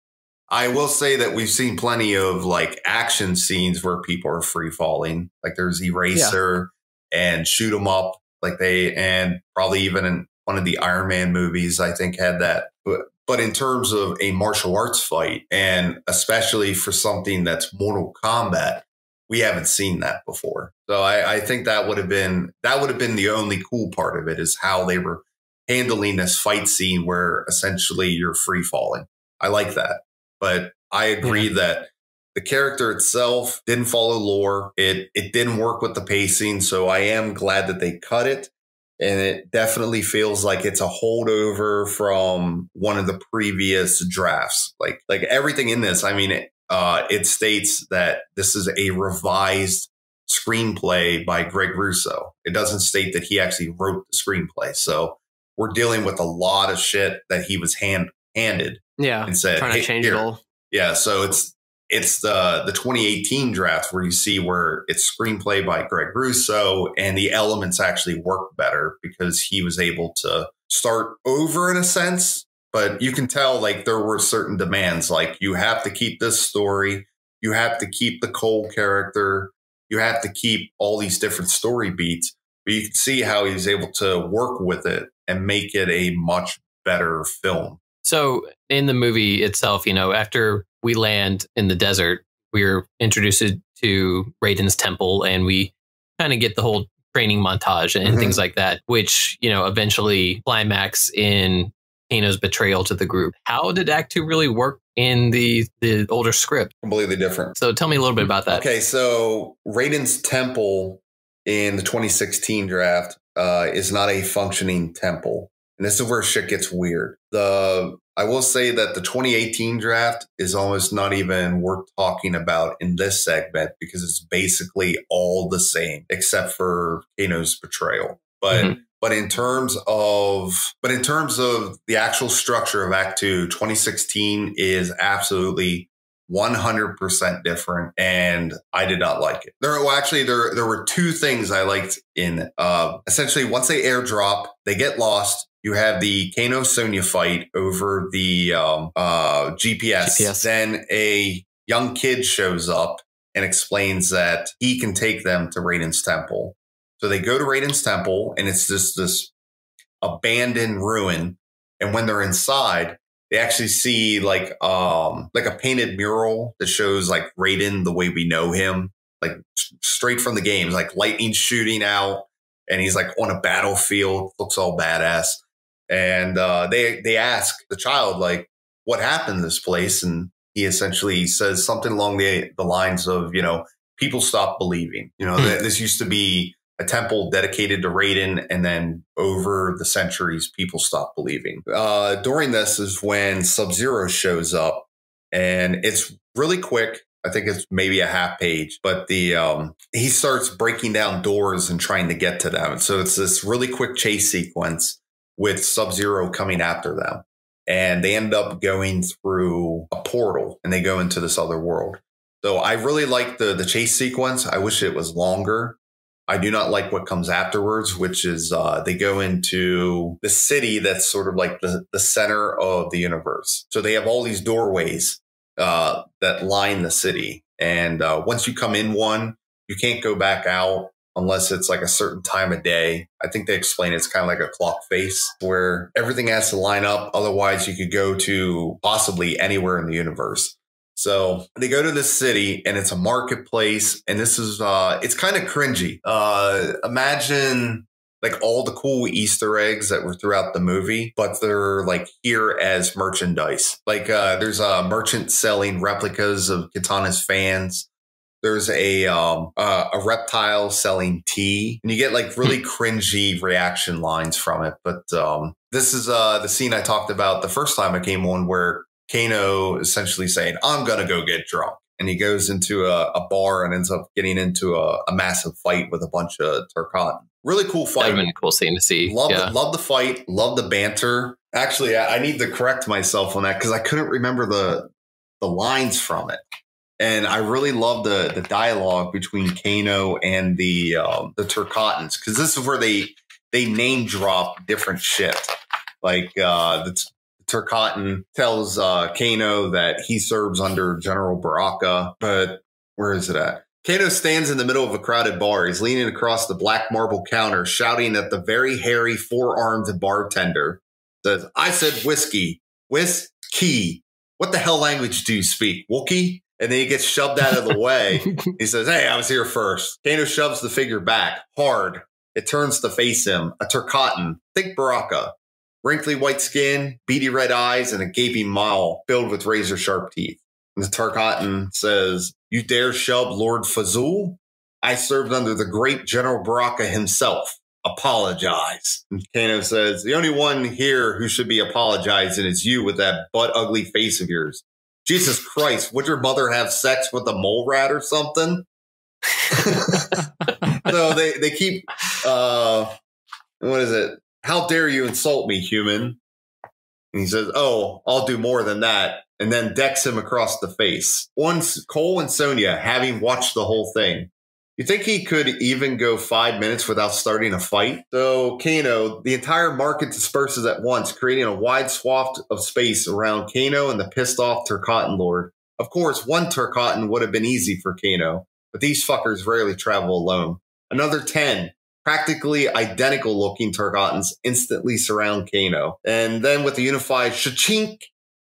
C: I will say that we've seen plenty of like action scenes where people are free falling. Like there's Eraser and Shoot 'em Up, and probably even in one of the Iron Man movies, I think had that. But in terms of a martial arts fight, and especially for something that's Mortal Kombat, we haven't seen that before. So I think that would have been the only cool part of it, is how they were handling this fight scene where essentially you're free falling. I like that. But I agree that the character itself didn't follow lore. It didn't work with the pacing. So I am glad that they cut it. And it definitely feels like it's a holdover from one of the previous drafts. Like everything in this, I mean, it states that this is a revised screenplay by Greg Russo. It doesn't state that he actually wrote the screenplay. So we're dealing with a lot of shit that he was handed.
B: Yeah,
C: and said,
B: trying to change it all.
C: Yeah, so it's the 2018 draft where you see where it's screenplay by Greg Russo, and the elements actually work better because he was able to start over in a sense. But you can tell like there were certain demands, like you have to keep this story, you have to keep the Cole character, you have to keep all these different story beats. But you can see how he was able to work with it and make it a much better film.
A: So in the movie itself, you know, after we land in the desert, we're introduced to Raiden's temple, and we kind of get the whole training montage and things like that, which, you know, eventually climax in Kano's betrayal to the group. How did Act 2 really work in the older script?
C: Completely different.
A: So tell me a little bit about that.
C: Okay, so Raiden's temple in the 2016 draft is not a functioning temple. And this is where shit gets weird. I will say that the 2018 draft is almost not even worth talking about in this segment because it's basically all the same except for Kano's betrayal. But in terms of the actual structure of Act 2, 2016 is absolutely 100% different, and I did not like it. There were two things I liked in it. Essentially, once they airdrop, they get lost. You have the Kano Sonya fight over the GPS. Then a young kid shows up and explains that he can take them to Raiden's temple. So they go to Raiden's temple, and it's just this abandoned ruin. And when they're inside, they actually see like a painted mural that shows like Raiden the way we know him, like straight from the games, like lightning shooting out, and he's like on a battlefield, looks all badass. And they ask the child, like, what happened to this place? And he essentially says something along the lines of, you know, people stopped believing. You know, this used to be a temple dedicated to Raiden, and then over the centuries, people stopped believing. During this is when Sub-Zero shows up, and it's really quick. I think it's maybe a half page, but he starts breaking down doors and trying to get to them. So it's this really quick chase sequence with Sub-Zero coming after them. And they end up going through a portal, and they go into this other world. So I really like the chase sequence. I wish it was longer. I do not like what comes afterwards, which is they go into the city that's sort of like the center of the universe. So they have all these doorways that line the city. And once you come in one, you can't go back out unless it's like a certain time of day. I think they explain it's kind of like a clock face where everything has to line up. Otherwise, you could go to possibly anywhere in the universe. So they go to this city and it's a marketplace. And this is, it's kind of cringy. Imagine like all the cool Easter eggs that were throughout the movie, but they're like here as merchandise. Like there's a merchant selling replicas of Katana's fans. There's a reptile selling tea, and you get like really cringy reaction lines from it. But this is the scene I talked about the first time I came on, where Kano essentially saying, "I'm gonna go get drunk," and he goes into a bar and ends up getting into a massive fight with a bunch of Turcotte. Really cool fight.
A: That'd have been a cool scene to see.
C: Love the fight. Love the banter. Actually, I need to correct myself on that because I couldn't remember the lines from it. And I really love the dialogue between Kano and the Turcottans, because this is where they name drop different shit. Like the Turcottan tells Kano that he serves under General Baraka, but where is it at? Kano stands in the middle of a crowded bar. He's leaning across the black marble counter, shouting at the very hairy, four-armed bartender. Says, "I said whiskey. Whiskey. What the hell language do you speak? Wookiee?" And then he gets shoved out of the way. He says, "Hey, I was here first." Kano shoves the figure back, hard. It turns to face him. A Turcottan. Think Baraka. Wrinkly white skin, beady red eyes, and a gaping maw filled with razor-sharp teeth. And the Turcottan says, "You dare shove Lord Fazul? I served under the great General Baraka himself. Apologize." And Kano says, "The only one here who should be apologizing is you with that butt-ugly face of yours. Jesus Christ, would your mother have sex with a mole rat or something?" So they keep, what is it? "How dare you insult me, human?" And he says, "Oh, I'll do more than that." And then decks him across the face. Once Cole and Sonya, having watched the whole thing, you think he could even go 5 minutes without starting a fight? So Kano, the entire market disperses at once, creating a wide swath of space around Kano and the pissed off Turcottan Lord. Of course, one Turcottan would have been easy for Kano, but these fuckers rarely travel alone. Another 10 practically identical looking Turcottans instantly surround Kano. And then with the unified shachink,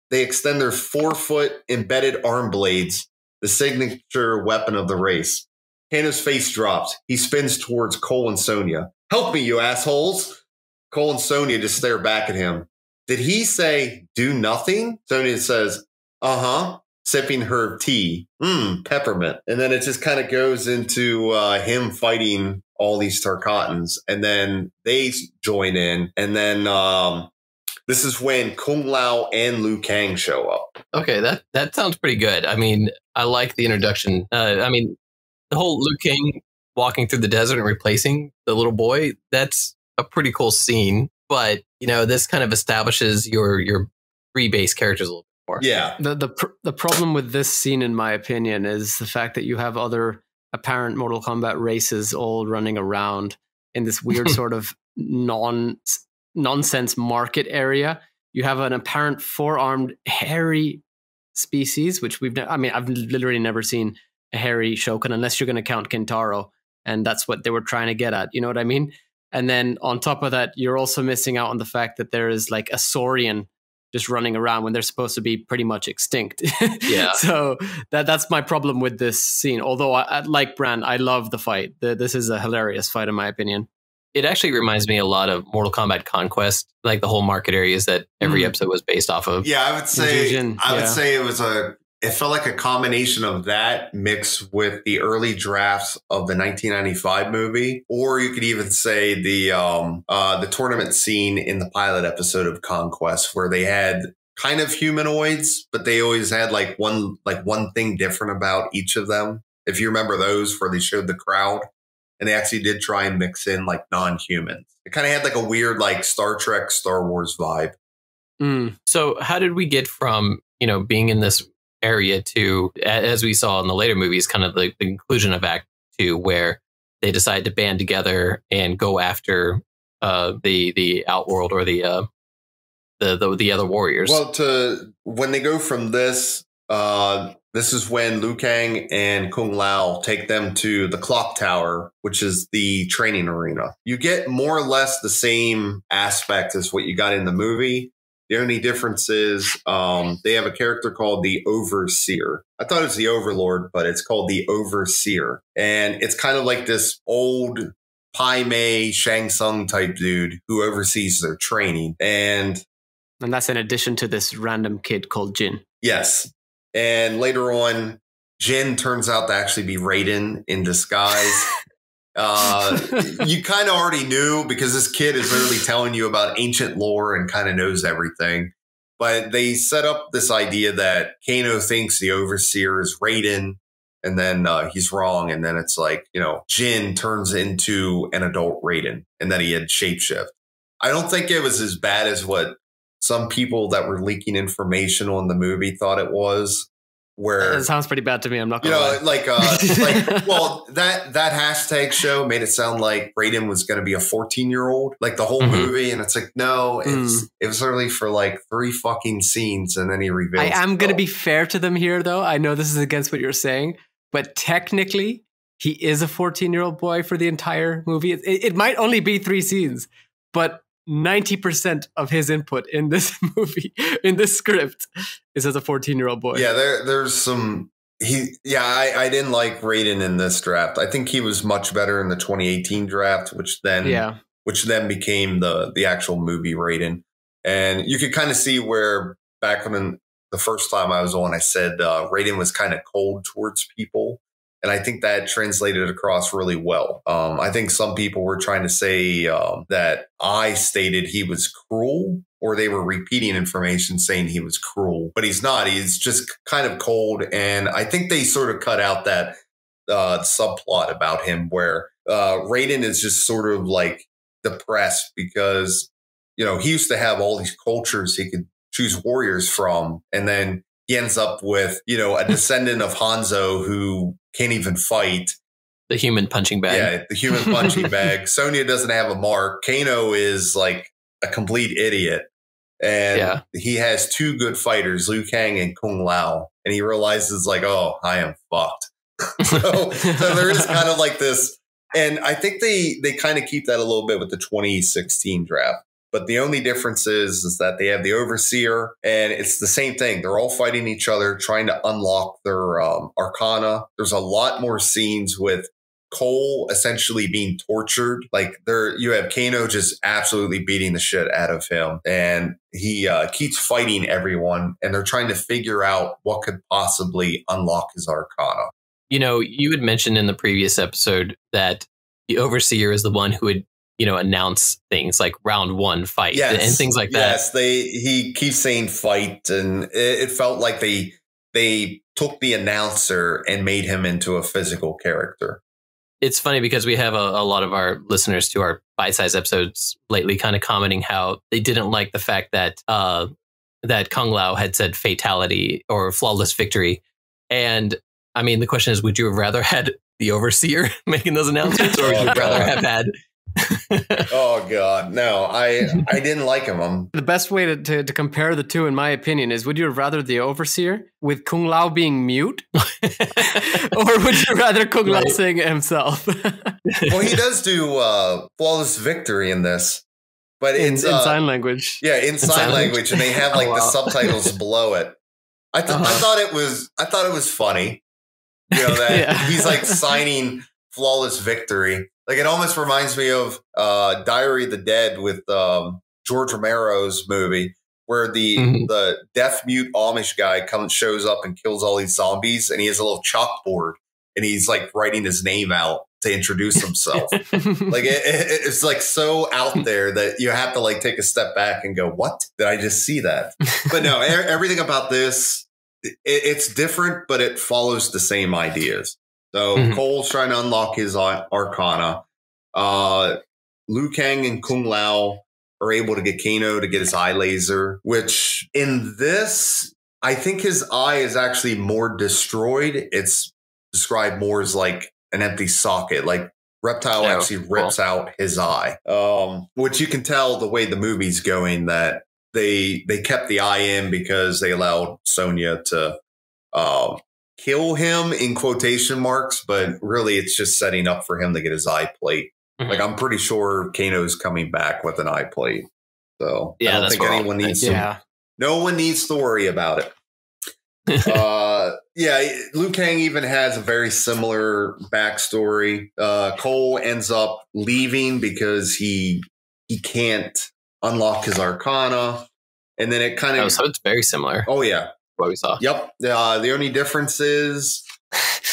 C: they extend their 4-foot embedded arm blades, the signature weapon of the race. Kano's face drops. He spins towards Cole and Sonya. "Help me, you assholes." Cole and Sonya just stare back at him. Did he say, "Do nothing"? Sonya says, "Uh-huh," sipping her tea. Peppermint. And then it just kind of goes into him fighting all these Turcottans. And then they join in. And then this is when Kung Lao and Liu Kang show up.
A: Okay, that sounds pretty good. I mean, I like the introduction. I mean, the whole Liu Kang walking through the desert and replacing the little boy, that's a pretty cool scene. But, you know, this kind of establishes your three base characters a little bit more.
C: Yeah.
B: The problem with this scene, in my opinion, is the fact that you have other apparent Mortal Kombat races all running around in this weird sort of nonsense market area. You have an apparent four-armed hairy species, which I've literally never seen a hairy Shokan, unless you're going to count Kintaro, and that's what they were trying to get at. You know what I mean? And then on top of that, you're also missing out on the fact that there is like a Saurian just running around when they're supposed to be pretty much extinct.
A: Yeah.
B: So that's my problem with this scene. Although, like Bran, I love the fight. This is a hilarious fight, in my opinion.
A: It actually reminds me a lot of Mortal Kombat Conquest, like the whole market areas that every episode was based off of.
C: Yeah, I would say it felt like a combination of that mixed with the early drafts of the 1995 movie, or you could even say the tournament scene in the pilot episode of Conquest, where they had kind of humanoids, but they always had like one thing different about each of them. If you remember those, where they showed the crowd. And they actually did try and mix in like non-humans. It kind of had like a weird like Star Trek, Star Wars vibe.
A: So how did we get from, being in this area to, as we saw in the later movies, kind of like the conclusion of Act 2, where they decide to band together and go after the Outworld or the other warriors?
C: Well, when they go from this, this is when Liu Kang and Kung Lao take them to the clock tower, which is the training arena. You get more or less the same aspect as what you got in the movie, The only difference is they have a character called the Overseer. I thought it was the Overlord, but it's called the Overseer. And it's kind of like this old Pai Mei Shang Tsung type dude who oversees their training. And
B: that's in addition to this random kid called Jin.
C: Yes. And later on, Jin turns out to actually be Raiden in disguise. You kind of already knew because this kid is literally telling you about ancient lore and kind of knows everything. But they set up this idea that Kano thinks the Overseer is Raiden, and then he's wrong. And then it's like, Jin turns into an adult Raiden, and then he had shapeshift. I don't think it was as bad as what some people that were leaking information on the movie thought it was. Where
B: it sounds pretty bad to me. I'm not gonna lie.
C: Well, that hashtag show made it sound like Raiden was going to be a 14-year-old, like the whole movie, and it's like, no, it was literally for like 3 fucking scenes, and then he reveals.
B: I am going to be fair to them here, though. I know this is against what you're saying, but technically, he is a 14-year-old boy for the entire movie. It might only be 3 scenes, but 90% of his input in this movie, in this script, is as a 14-year-old boy.
C: Yeah, there's some. I didn't like Raiden in this draft. I think he was much better in the 2018 draft, which then became the actual movie Raiden. And you could kind of see where back when the first time I was on, I said Raiden was kind of cold towards people. And I think that translated across really well. I think some people were trying to say that I stated he was cruel, or they were repeating information saying he was cruel, but he's not. He's just kind of cold. And I think they sort of cut out that subplot about him where Raiden is just sort of like depressed because, he used to have all these cultures he could choose warriors from. And then he ends up with, a descendant of Hanzo who can't even fight.
A: The human punching bag.
C: Yeah, the human punching bag. Sonya doesn't have a mark. Kano is like a complete idiot. And he has 2 good fighters, Liu Kang and Kung Lao. And he realizes like, oh, I am fucked. so there is kind of like this. And I think they kind of keep that a little bit with the 2016 draft. But the only difference is that they have the Overseer, and it's the same thing. They're all fighting each other, trying to unlock their arcana. There's a lot more scenes with Cole essentially being tortured. Like you have Kano just absolutely beating the shit out of him, and he keeps fighting everyone, and they're trying to figure out what could possibly unlock his arcana.
A: You had mentioned in the previous episode that the Overseer is the one who would announce things like round 1 fight and things like that.
C: Yes, he keeps saying fight, and it felt like they took the announcer and made him into a physical character.
A: It's funny because we have a lot of our listeners to our bite-size episodes lately kind of commenting how they didn't like the fact that that Kung Lao had said fatality or flawless victory. And I mean, the question is, would you have rather had the Overseer making those announcements, or would you rather have had
C: Oh God, no! I didn't like him.
B: The best way to compare the two, in my opinion, is: would you rather the Overseer with Kung Lao being mute, or would you rather Kung Lao saying it himself?
C: Well, he does do flawless victory in this, but
B: in sign language.
C: Yeah, in sign language, and they have like the subtitles below it. I thought it was funny. That he's like signing flawless victory. Like, it almost reminds me of Diary of the Dead with George Romero's movie, where the deaf mute Amish guy shows up and kills all these zombies, and he has a little chalkboard, and he's like writing his name out to introduce himself. Like it's like so out there that you have to like take a step back and go, "What? Did I just see that?" But no, everything about this, it's different, but it follows the same ideas. So Cole's trying to unlock his arcana. Liu Kang and Kung Lao are able to get Kano to get his eye laser, which in this, I think his eye is actually more destroyed. It's described more as like an empty socket. Like Reptile actually rips out his eye, which you can tell the way the movie's going that they kept the eye in because they allowed Sonya to kill him in quotation marks, but really it's just setting up for him to get his eye plate. Like, I'm pretty sure Kano's coming back with an eye plate. So
A: Yeah,
C: I don't think anyone needs to. No one needs to worry about it. Liu Kang even has a very similar backstory. Cole ends up leaving because he can't unlock his arcana, and then it kind of
A: so it's very similar.
C: Oh yeah,
A: what we saw.
C: Yep. The only difference is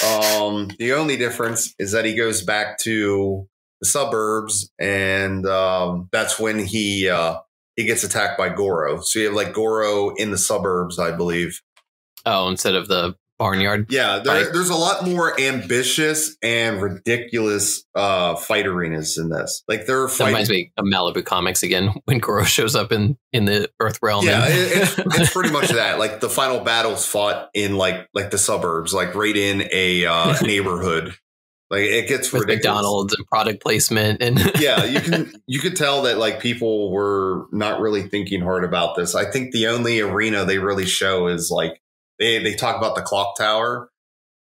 C: that he goes back to the suburbs, and that's when he gets attacked by Goro. So you have like Goro in the suburbs, I believe.
A: Oh, instead of the barnyard.
C: Yeah, there's a lot more ambitious and ridiculous fight arenas in this. Like they're fighting.
A: That reminds me of Malibu Comics again when Goro shows up in the Earth realm.
C: Yeah, it's pretty much that. Like the final battles fought in like the suburbs, like right in a neighborhood. Like it gets
A: with
C: ridiculous.
A: McDonald's and product placement, and
C: yeah, you could tell that like people were not really thinking hard about this. I think the only arena they really show is like. They talk about the clock tower.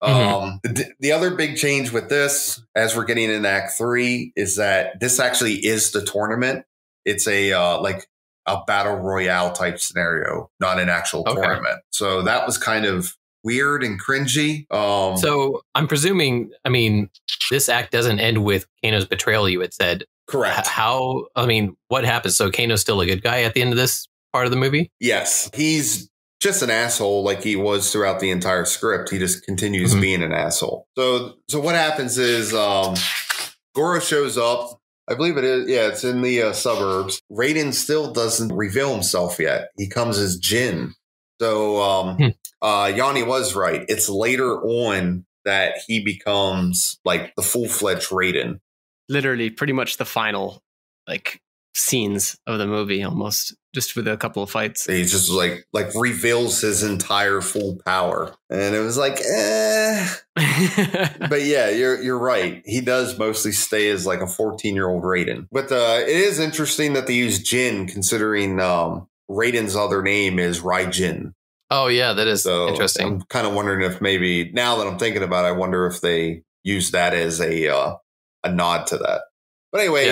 C: The other big change with this, as we're getting in Act 3, is that this actually is the tournament. It's a like a battle royale type scenario, not an actual tournament. So that was kind of weird and cringy.
A: So I'm presuming, I mean, this act doesn't end with Kano's betrayal, you had said.
C: Correct.
A: What happens? So Kano's still a good guy at the end of this part of the movie?
C: Yes. He's just an asshole like he was throughout the entire script. He just continues being an asshole. So what happens is Goro shows up. I believe it is. Yeah, it's in the suburbs. Raiden still doesn't reveal himself yet. He comes as Jin. So Yanni was right. It's later on that he becomes like the full-fledged Raiden.
B: Literally pretty much the final like scenes of the movie, almost just with a couple of fights.
C: He just like reveals his entire full power, and it was like, But yeah, you're right. He does mostly stay as like a 14-year-old Raiden. But it is interesting that they use Jin, considering Raiden's other name is Raijin.
A: Oh yeah, that is interesting.
C: I'm kind of wondering if maybe now that I'm thinking about it, I wonder if they use that as a nod to that. But anyway,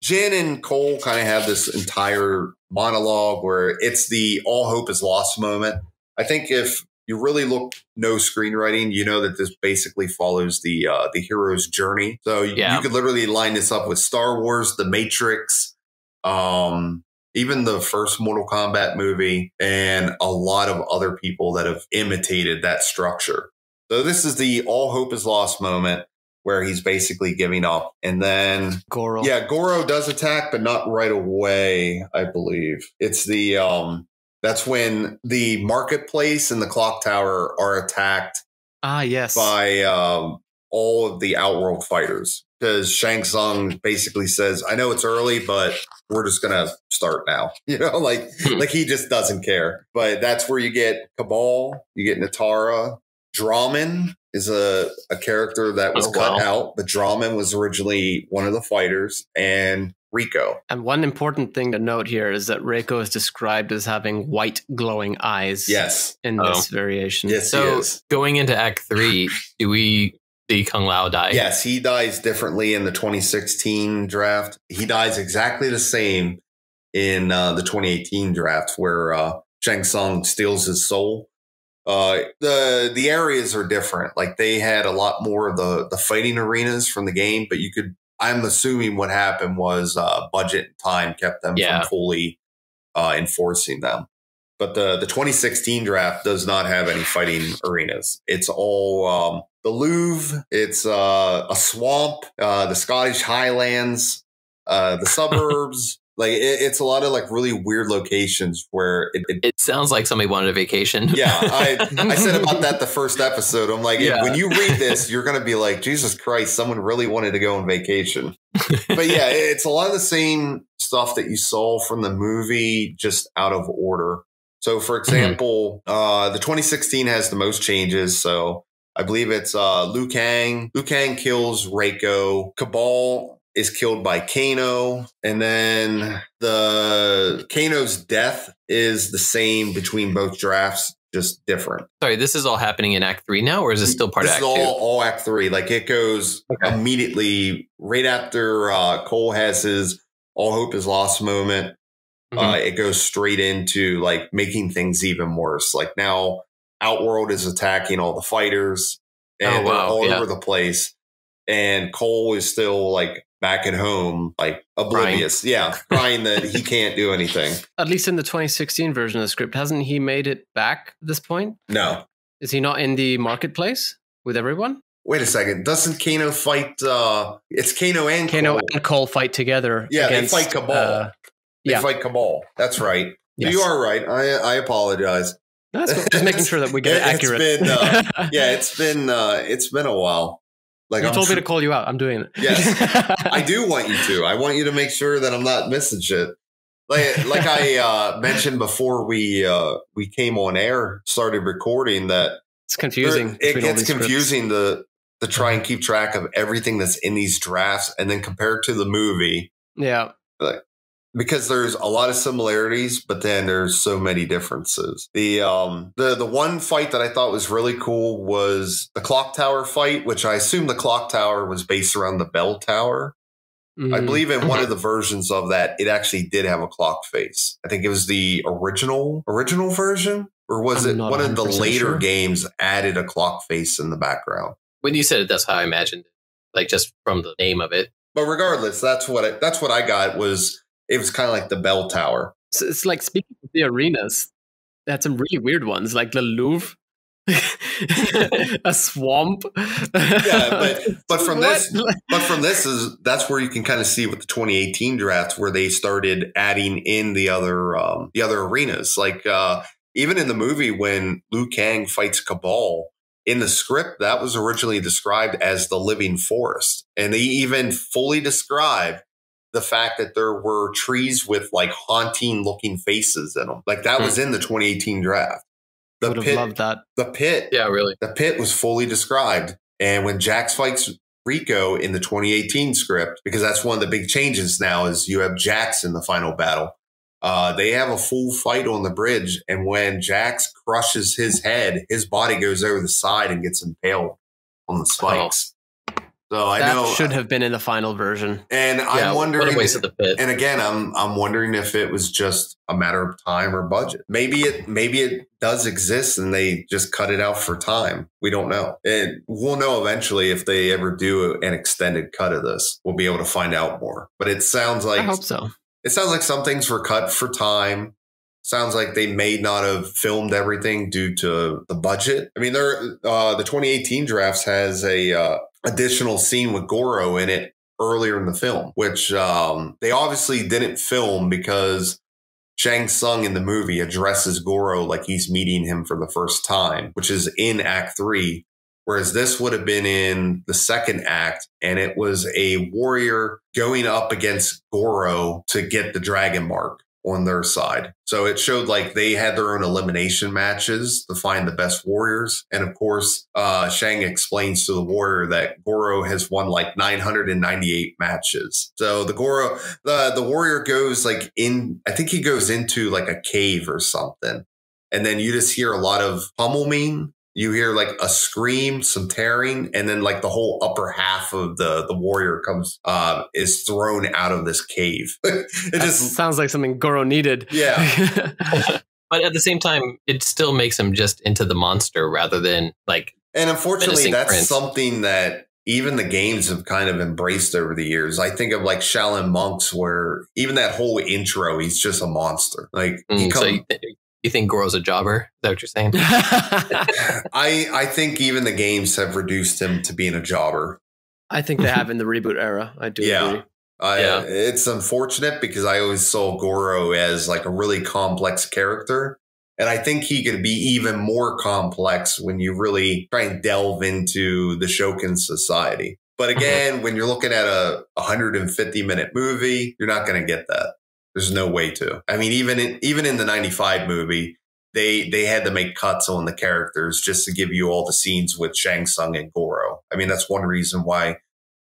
C: Jin and Cole kind of have this entire monologue where it's the all hope is lost moment. I think if you really look no screenwriting, you know that this basically follows the hero's journey. So you could literally line this up with Star Wars, The Matrix, even the first Mortal Kombat movie, and a lot of other people that have imitated that structure. So this is the all hope is lost moment, where he's basically giving up. And then Goro does attack, but not right away, I believe. It's the that's when the marketplace and the clock tower are attacked by all of the Outworld fighters. Because Shang Tsung basically says, I know it's early, but we're just gonna start now. You know, like he just doesn't care. But that's where you get Cabal, you get Natara, Draman is a character that was cut out, but Draman was originally one of the fighters, and Rico.
B: And one important thing to note here is that Reiko is described as having white glowing eyes.
C: Yes.
B: In this variation.
C: Yes,
A: so
C: he is.
A: Going into Act 3, do we see Kung Lao die?
C: Yes, he dies differently in the 2016 draft. He dies exactly the same in the 2018 draft, where Shang Tsung steals his soul. The areas are different. Like they had a lot more of the fighting arenas from the game, but I'm assuming what happened was budget and time kept them from fully enforcing them. But the 2016 draft does not have any fighting arenas. It's all the Louvre. It's a swamp, the Scottish Highlands, the suburbs. Like it's a lot of like really weird locations where
A: it sounds like somebody wanted a vacation.
C: Yeah, I said about that the first episode. I'm like, when you read this, you're going to be like, Jesus Christ, someone really wanted to go on vacation. But yeah, it's a lot of the same stuff that you saw from the movie, just out of order. So, for example, the 2016 has the most changes. So I believe it's Liu Kang. Liu Kang kills Reiko. Cabal is killed by Kano, and then the Kano's death is the same between both drafts, just different.
A: Sorry, this is all happening in Act 3 now, or is this still part of Act 2?
C: This is all Act 3. Like it goes immediately right after Cole has his all hope is lost moment. It goes straight into like making things even worse. Like now Outworld is attacking all the fighters and they're all over the place. And Cole is still like back at home, like oblivious. Crying that he can't do anything.
B: At least in the 2016 version of the script, hasn't he made it back at this point?
C: No.
B: Is he not in the marketplace with everyone?
C: Wait a second. Doesn't Kano fight? It's Kano and
B: Cole fight together.
C: Yeah,
B: against,
C: they fight Cabal. They fight Cabal. That's right. Yes. You are right. I apologize.
B: That's cool. Just making sure that we get it accurate.
C: It's been a while. Like
B: you told me to call you out. I'm doing it.
C: Yes, I do want you to. I want you to make sure that I'm not missing shit. Like I mentioned before we came on air, started recording, that
B: it's confusing.
C: It gets confusing to try and keep track of everything that's in these drafts and then compare it to the movie.
B: Yeah.
C: Because there's a lot of similarities, but then there's so many differences. The one fight that I thought was really cool was the clock tower fight, which I assume the clock tower was based around the bell tower. I believe in one of the versions of that, it actually did have a clock face. I think it was the original version, or was it one of the later games added a clock face in the background?
A: When you said it, that's how I imagined it, like just from the name of it.
C: But regardless, that's what I got was. It was kind of like the bell tower.
B: So it's like, speaking of the arenas, they had some really weird ones, like the Louvre, a swamp.
C: Yeah, but from this that's where you can kind of see with the 2018 draft where they started adding in the other arenas. Like even in the movie when Liu Kang fights Cabal. In the script, that was originally described as the living forest, and they even fully described the fact that there were trees with like haunting looking faces in them. Like that was in the 2018 draft.
B: I would have loved that.
C: The pit.
A: Yeah, really. The
C: pit was fully described. And when Jax fights Rico in the 2018 script, because that's one of the big changes now is you have Jax in the final battle. They have a full fight on the bridge. And when Jax crushes his head, his body goes over the side and gets impaled on the spikes. So I know
B: should have been in the final version.
C: And I'm wondering, and again, I'm wondering if it was just a matter of time or budget. Maybe it does exist and they just cut it out for time. We don't know. And we'll know eventually if they ever do an extended cut of this. We'll be able to find out more. But it sounds like,
B: I hope so.
C: It sounds like some things were cut for time. Sounds like they may not have filmed everything due to the budget. I mean, the 2018 drafts has a additional scene with Goro in it earlier in the film, which they obviously didn't film because Shang Tsung in the movie addresses Goro like he's meeting him for the first time, which is in Act 3, whereas this would have been in the second act, and it was a warrior going up against Goro to get the dragon mark on their side. So it showed like they had their own elimination matches to find the best warriors. And of course, Shang explains to the warrior that Goro has won like 998 matches. So the warrior goes like I think he goes into like a cave or something. And then you just hear a lot of pummeling. You hear like a scream, some tearing, and then like the whole upper half of the warrior is thrown out of this cave. It just
B: sounds like something Goro needed.
C: Yeah.
A: But at the same time, it still makes him just into the monster rather than like.
C: And unfortunately, that's something that even the games have kind of embraced over the years. I think of like Shaolin Monks, where even that whole intro, he's just a monster. Like
A: You think Goro's a jobber? Is that what you're saying?
C: I think even the games have reduced him to being a jobber.
B: I think they have in the reboot era. I do agree.
C: It's unfortunate because I always saw Goro as like a really complex character. And I think he could be even more complex when you really try and delve into the Shokin society. But again, when you're looking at a 150-minute movie, you're not going to get that. There's no way to. I mean, even in the 95 movie, they had to make cuts on the characters just to give you all the scenes with Shang Tsung and Goro. I mean, that's one reason why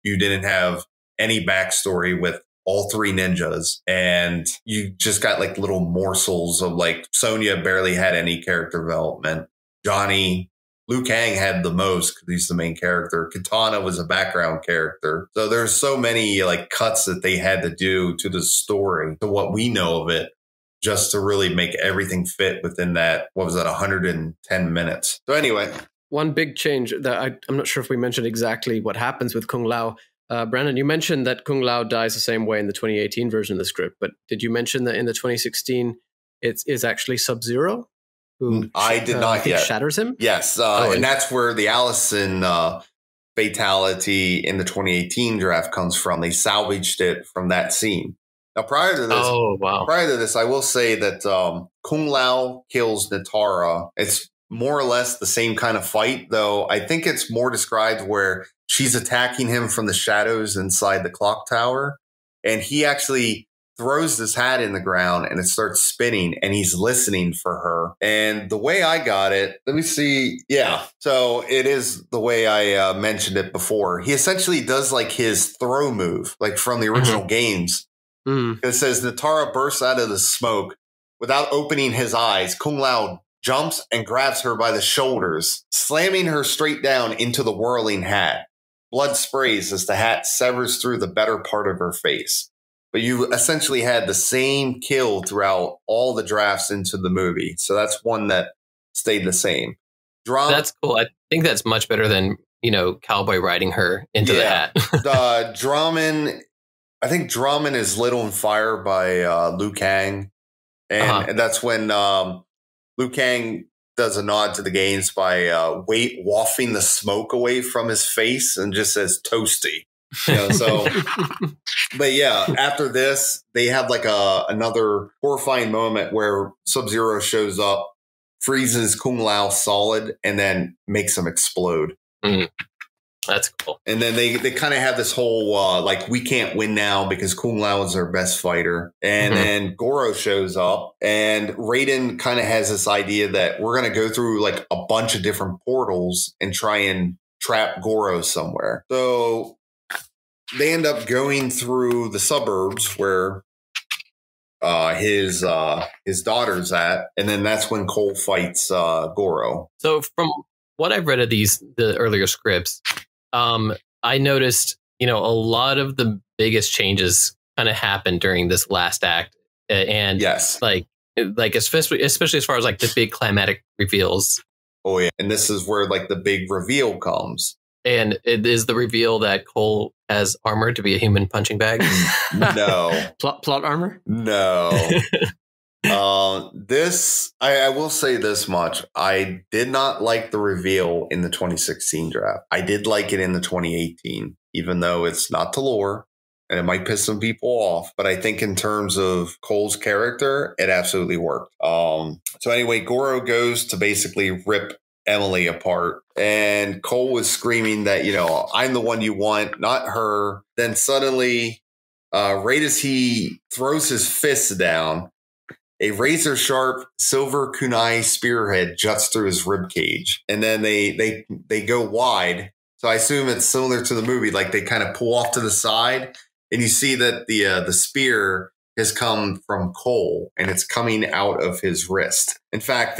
C: you didn't have any backstory with all three ninjas. And you just got like little morsels of like Sonya barely had any character development. Liu Kang had the most because he's the main character. Kitana was a background character. So there's so many like cuts that they had to do to the story, to what we know of it, just to really make everything fit within that, what was that, 110 minutes. So anyway.
B: One big change that I'm not sure if we mentioned exactly what happens with Kung Lao. Brandon, you mentioned that Kung Lao dies the same way in the 2018 version of the script, but did you mention that in the 2016 it is actually Sub-Zero? Who
C: I did not yet.
B: Shatters him?
C: Yes, and that's where the Allison fatality in the 2018 draft comes from. They salvaged it from that scene. Now, prior to this, I will say that Kung Lao kills Natara. It's more or less the same kind of fight, though I think it's more described where she's attacking him from the shadows inside the clock tower, and he actually throws this hat in the ground and it starts spinning, and he's listening for her. And the way I got it, let me see. Yeah. So it is the way I mentioned it before. He essentially does like his throw move, like from the original games. It says Natara bursts out of the smoke without opening his eyes. Kung Lao jumps and grabs her by the shoulders, slamming her straight down into the whirling hat. Blood sprays as the hat severs through the better part of her face. But you essentially had the same kill throughout all the drafts into the movie. So that's one that stayed the same.
A: That's cool. I think that's much better than, Cowboy riding her into the hat.
C: I think Drummond is lit on fire by Liu Kang. And that's when Liu Kang does a nod to the games by wafting the smoke away from his face and just says toasty. But yeah, after this, they have like another horrifying moment where Sub-Zero shows up, freezes Kung Lao solid, and then makes him explode.
A: That's cool.
C: And then they kind of have this whole we can't win now because Kung Lao is our best fighter. And then Goro shows up, and Raiden kind of has this idea that we're going to go through like a bunch of different portals and try and trap Goro somewhere. So they end up going through the suburbs where his daughter's at, and then that's when Cole fights Goro.
A: So from what I've read of the earlier scripts, I noticed, a lot of the biggest changes kind of happened during this last act, and
C: yes,
A: like especially as far as like the big climatic reveals.
C: Oh yeah, and this is where like the big reveal comes.
A: And it is the reveal that Cole has armor to be a human punching bag.
C: No.
B: Plot armor?
C: No. I will say this much. I did not like the reveal in the 2016 draft. I did like it in the 2018, even though it's not to lore and it might piss some people off. But I think in terms of Cole's character, it absolutely worked. So anyway, Goro goes to basically rip Emily apart, and Cole was screaming that, I'm the one you want, not her. Then suddenly, right as he throws his fist down, a razor sharp silver kunai spearhead juts through his rib cage, and then they go wide. So I assume it's similar to the movie, like they kind of pull off to the side, and you see that the spear has come from Cole, and it's coming out of his wrist. In fact,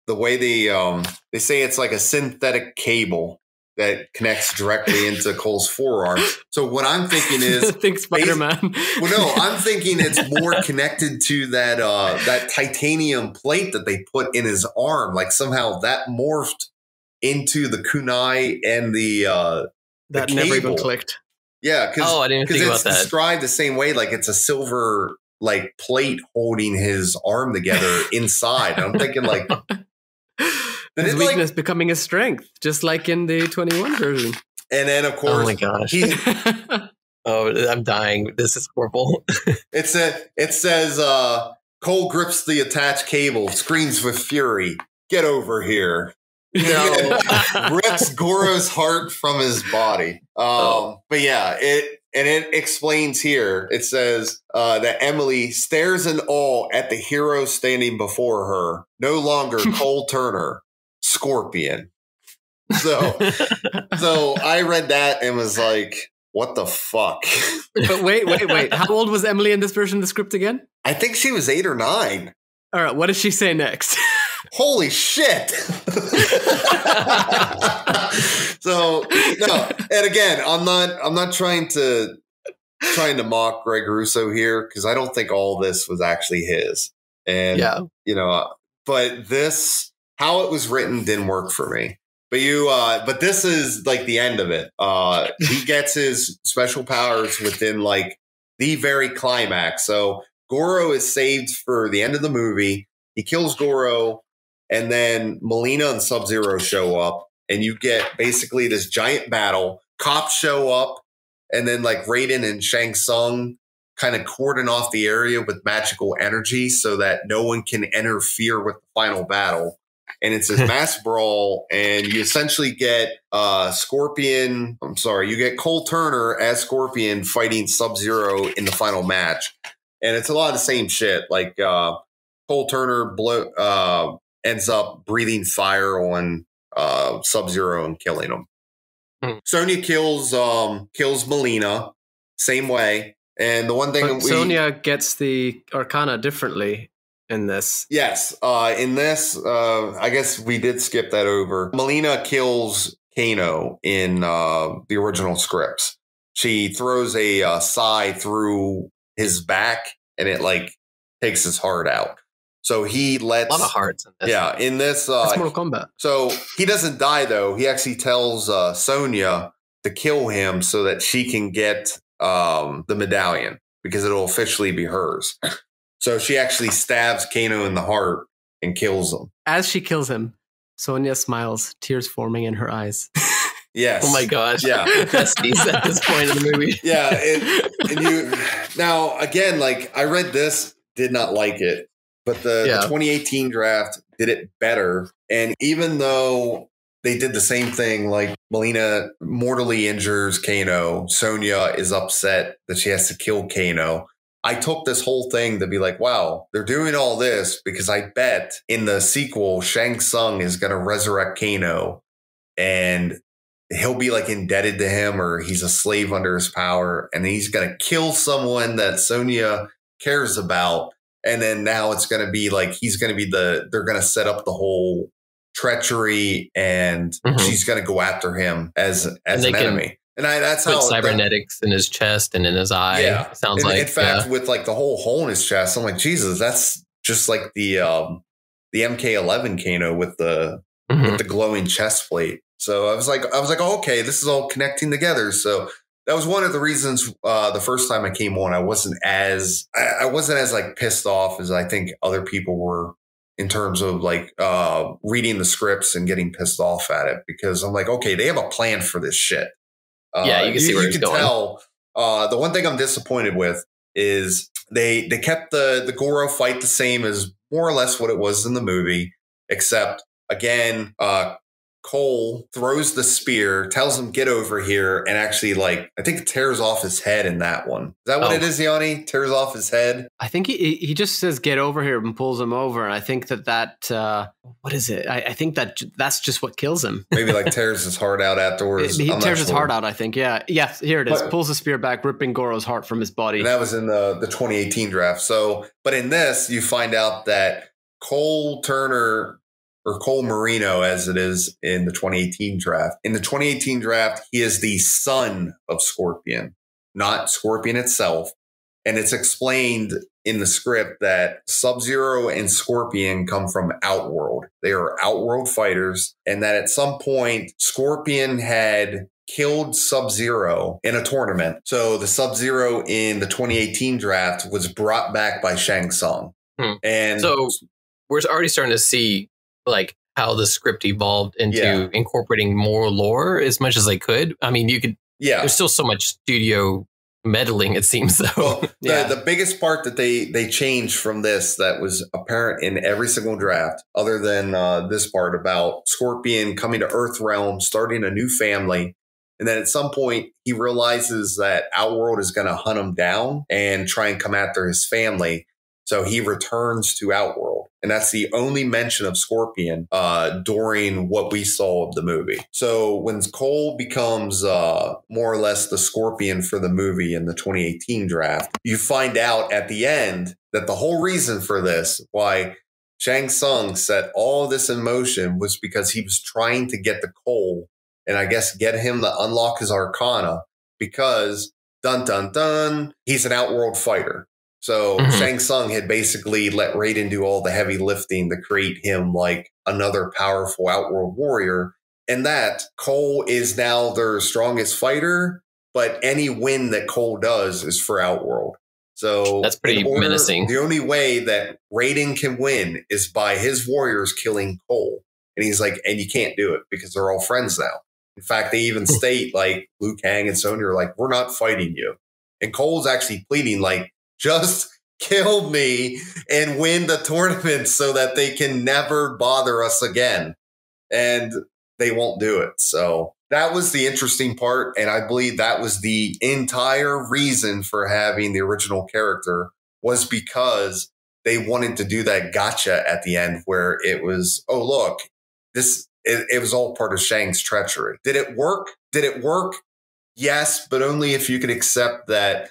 C: the way they say it's like a synthetic cable that connects directly into Cole's forearm. So what I'm thinking is,
B: think Spider-Man.
C: Well, no, I'm thinking it's more connected to that titanium plate that they put in his arm. Like somehow that morphed into the kunai and the
B: that
C: cable.
B: Never even clicked.
C: Yeah,
A: I didn't think about
C: it's
A: that.
C: described the same way, like it's a silver like plate holding his arm together inside. And I'm thinking like.
B: His weakness becoming a strength, just like in the 21 version.
C: And then, of course,
A: oh my gosh, I'm dying. This is horrible.
C: It says, Cole grips the attached cable, screams with fury, "Get over here!"
A: No,
C: rips Goro's heart from his body. But yeah, it explains here. It says that Emily stares in awe at the hero standing before her. No longer Cole Turner, Scorpion. So I read that and was like, what the fuck?
B: But wait. How old was Emily in this version of the script again?
C: I think she was 8 or 9.
B: All right, what does she say next?
C: Holy shit. So, no. And again, I'm not trying to trying to mock Greg Russo here because I don't think all this was actually his. And, but this, how it was written didn't work for me. But this is like the end of it. He gets his special powers within like the very climax. So Goro is saved for the end of the movie. He kills Goro, and then Melina and Sub-Zero show up, and you get basically this giant battle. Cops show up, and then like Raiden and Shang Tsung kind of cordon off the area with magical energy so that no one can interfere with the final battle. And it's this mass brawl, and you essentially get you get Cole Turner as Scorpion fighting Sub-Zero in the final match. And it's a lot of the same shit. Like Cole Turner ends up breathing fire on Sub-Zero and killing him. Sonya kills Melina, same way. And the one thing
B: Sonya gets the Arcana differently in this.
C: Yes. In this, I guess we did skip that over. Melina kills Kano in the original scripts. She throws a sai through his back, and it like takes his heart out. So he lets
A: a lot of hearts in this.
C: Yeah, in this
B: it's Mortal Kombat.
C: So he doesn't die though. He actually tells Sonya to kill him so that she can get the medallion because it'll officially be hers. So she actually stabs Kano in the heart and kills him.
B: As she kills him, Sonya smiles, tears forming in her eyes.
C: Yes.
A: Oh my gosh.
C: Yeah.
A: Besties at this point in the movie.
C: Yeah. And you now again, like I read this, did not like it, but the 2018 draft did it better. And even though they did the same thing, like Melina mortally injures Kano, Sonya is upset that she has to kill Kano. I took this whole thing to be like, wow, they're doing all this because I bet in the sequel, Shang Tsung is going to resurrect Kano and he'll be like indebted to him or he's a slave under his power. And then he's going to kill someone that Sonya cares about. And then now it's going to be like, they're going to set up the whole treachery and she's going to go after him as an enemy. And that's how
A: cybernetics in his chest and in his eye.
C: Yeah,
A: Sounds like.
C: In fact, with like the whole hole in his chest, I'm like, Jesus, that's just like the MK11 Kano with the glowing chest plate. So I was like, oh, okay, this is all connecting together. So that was one of the reasons the first time I came on, I wasn't as like pissed off as I think other people were in terms of like reading the scripts and getting pissed off at it because I'm like, okay, they have a plan for this shit.
A: Yeah, you can see where it's going.
C: Tell. The one thing I'm disappointed with is they kept the Goro fight the same as more or less what it was in the movie, except again, Cole throws the spear, tells him get over here, and actually like I think tears off his head in that one. Is that what it is, Yanni? Tears off his head?
B: I think he just says get over here and pulls him over, and I think that what is it? I think that's just what kills him.
C: Maybe like tears his heart out afterwards.
B: He tears his heart out, I think. Yeah. Yes, here it is. Pulls the spear back, ripping Goro's heart from his body.
C: And that was in the 2018 draft. So, but in this, you find out that Cole Turner or Cole Marino, as it is in the 2018 draft. In the 2018 draft, he is the son of Scorpion, not Scorpion itself. And it's explained in the script that Sub-Zero and Scorpion come from Outworld. They are Outworld fighters. And that at some point, Scorpion had killed Sub-Zero in a tournament. So the Sub-Zero in the 2018 draft was brought back by Shang Tsung. And
A: so we're already starting to see like how the script evolved into incorporating more lore as much as they could. I mean, you could, there's still so much studio meddling, it seems though.
C: Well, the biggest part that they changed from this that was apparent in every single draft, other than this part about Scorpion coming to Earthrealm, starting a new family. And then at some point he realizes that Outworld is going to hunt him down and try and come after his family. So he returns to Outworld. And that's the only mention of Scorpion during what we saw of the movie. So when Cole becomes more or less the Scorpion for the movie in the 2018 draft, you find out at the end that the whole reason for this, why Shang Tsung set all this in motion, was because he was trying to get the Cole and I guess get him to unlock his Arcana, because dun, dun, dun, he's an outworld fighter. So Shang Tsung had basically let Raiden do all the heavy lifting to create him like another powerful outworld warrior. And that Cole is now their strongest fighter, but any win that Cole does is for outworld. So
A: that's pretty menacing.
C: The only way that Raiden can win is by his warriors killing Cole. And he's like, and you can't do it because they're all friends now. In fact, they even state like Liu Kang and Sonya are like, we're not fighting you. And Cole's actually pleading like, just kill me and win the tournament so that they can never bother us again. And they won't do it. So that was the interesting part. And I believe that was the entire reason for having the original character, was because they wanted to do that gotcha at the end where it was, oh, look, it was all part of Shang's treachery. Did it work? Did it work? Yes, but only if you could accept that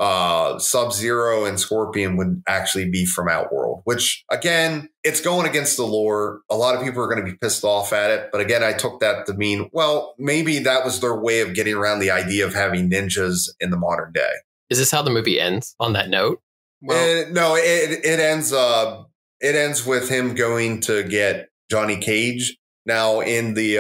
C: Sub-Zero and Scorpion would actually be from Outworld, which, again, it's going against the lore. A lot of people are going to be pissed off at it. But again, I took that to mean, well, maybe that was their way of getting around the idea of having ninjas in the modern day.
A: Is this how the movie ends on that note?
C: Well, no, it ends. It ends with him going to get Johnny Cage. Now, in the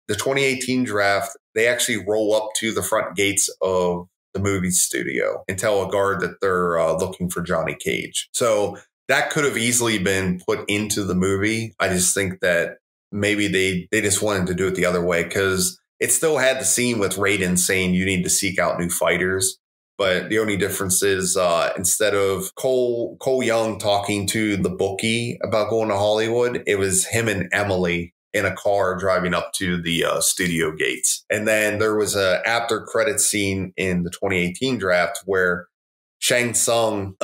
C: 2018 draft, they actually roll up to the front gates of the movie studio and tell a guard that they're looking for Johnny Cage. So that could have easily been put into the movie. I just think that maybe they just wanted to do it the other way, because it still had the scene with Raiden saying you need to seek out new fighters. But the only difference is instead of Cole Young talking to the bookie about going to Hollywood, it was him and Emily in a car driving up to the studio gates. And then there was a after credit scene in the 2018 draft where Shang Tsung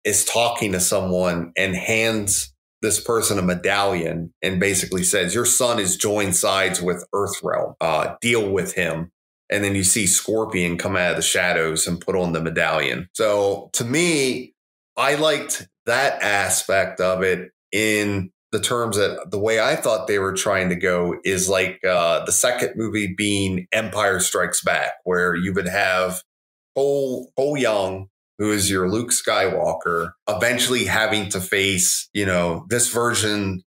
C: is talking to someone and hands this person a medallion and basically says, your son has joined sides with Earthrealm. Deal with him. And then you see Scorpion come out of the shadows and put on the medallion. So to me, I liked that aspect of it in the terms that the way I thought they were trying to go is like the second movie being Empire Strikes Back, where you would have Cole Young, who is your Luke Skywalker, eventually having to face, this version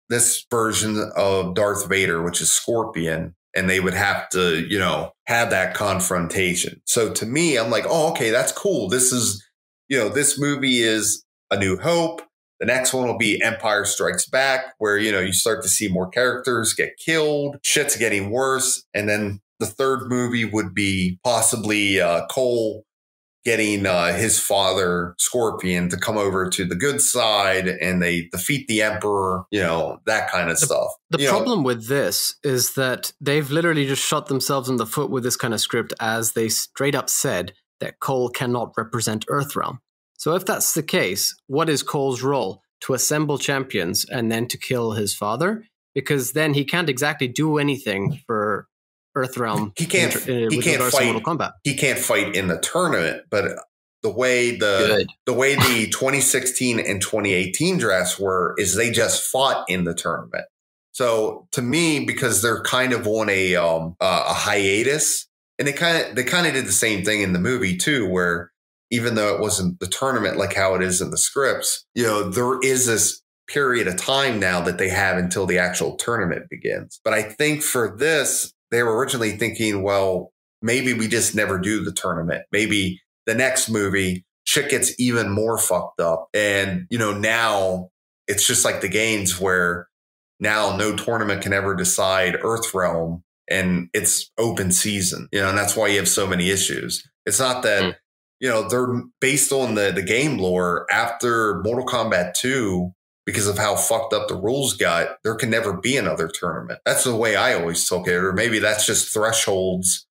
C: of Darth Vader, which is Scorpion. And they would have to, have that confrontation. So to me, I'm like, oh, okay, that's cool. This is, this movie is A New Hope. The next one will be Empire Strikes Back, where, you start to see more characters get killed. Shit's getting worse. And then the third movie would be possibly Cole getting his father, Scorpion, to come over to the good side and they defeat the Emperor, that kind of stuff.
B: The problem with this is that they've literally just shot themselves in the foot with this kind of script, as they straight up said that Cole cannot represent Earthrealm. So if that's the case, what is Cole's role? To assemble champions and then to kill his father? Because then he can't exactly do anything for Earthrealm.
C: He can't fight.
B: Mortal Kombat.
C: He can't fight in the tournament, but the way the 2016 and 2018 drafts were is they just fought in the tournament. So to me, because they're kind of on a hiatus, and they kind of did the same thing in the movie too, where even though it wasn't the tournament like how it is in the scripts, there is this period of time now that they have until the actual tournament begins. But I think for this, they were originally thinking, well, maybe we just never do the tournament. Maybe the next movie, shit gets even more fucked up. And, now it's just like the games where now no tournament can ever decide Earthrealm and it's open season, and that's why you have so many issues. It's not that, they're based on the game lore after Mortal Kombat 2. Because of how fucked up the rules got, there can never be another tournament. That's the way I always took it. Or maybe that's just Threshold's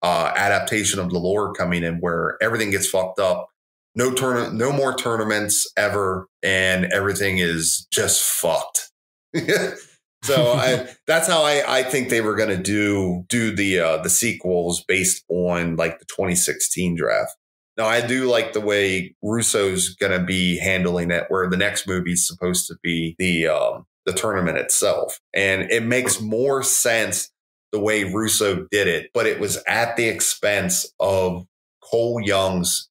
C: adaptation of the lore coming in, where everything gets fucked up. No more tournaments ever, and everything is just fucked. So that's how I think they were going to do the sequels based on like the 2016 draft. Now, I do like the way Russo's going to be handling it, where the next movie is supposed to be the tournament itself. And it makes more sense the way Russo did it, but it was at the expense of Cole Young's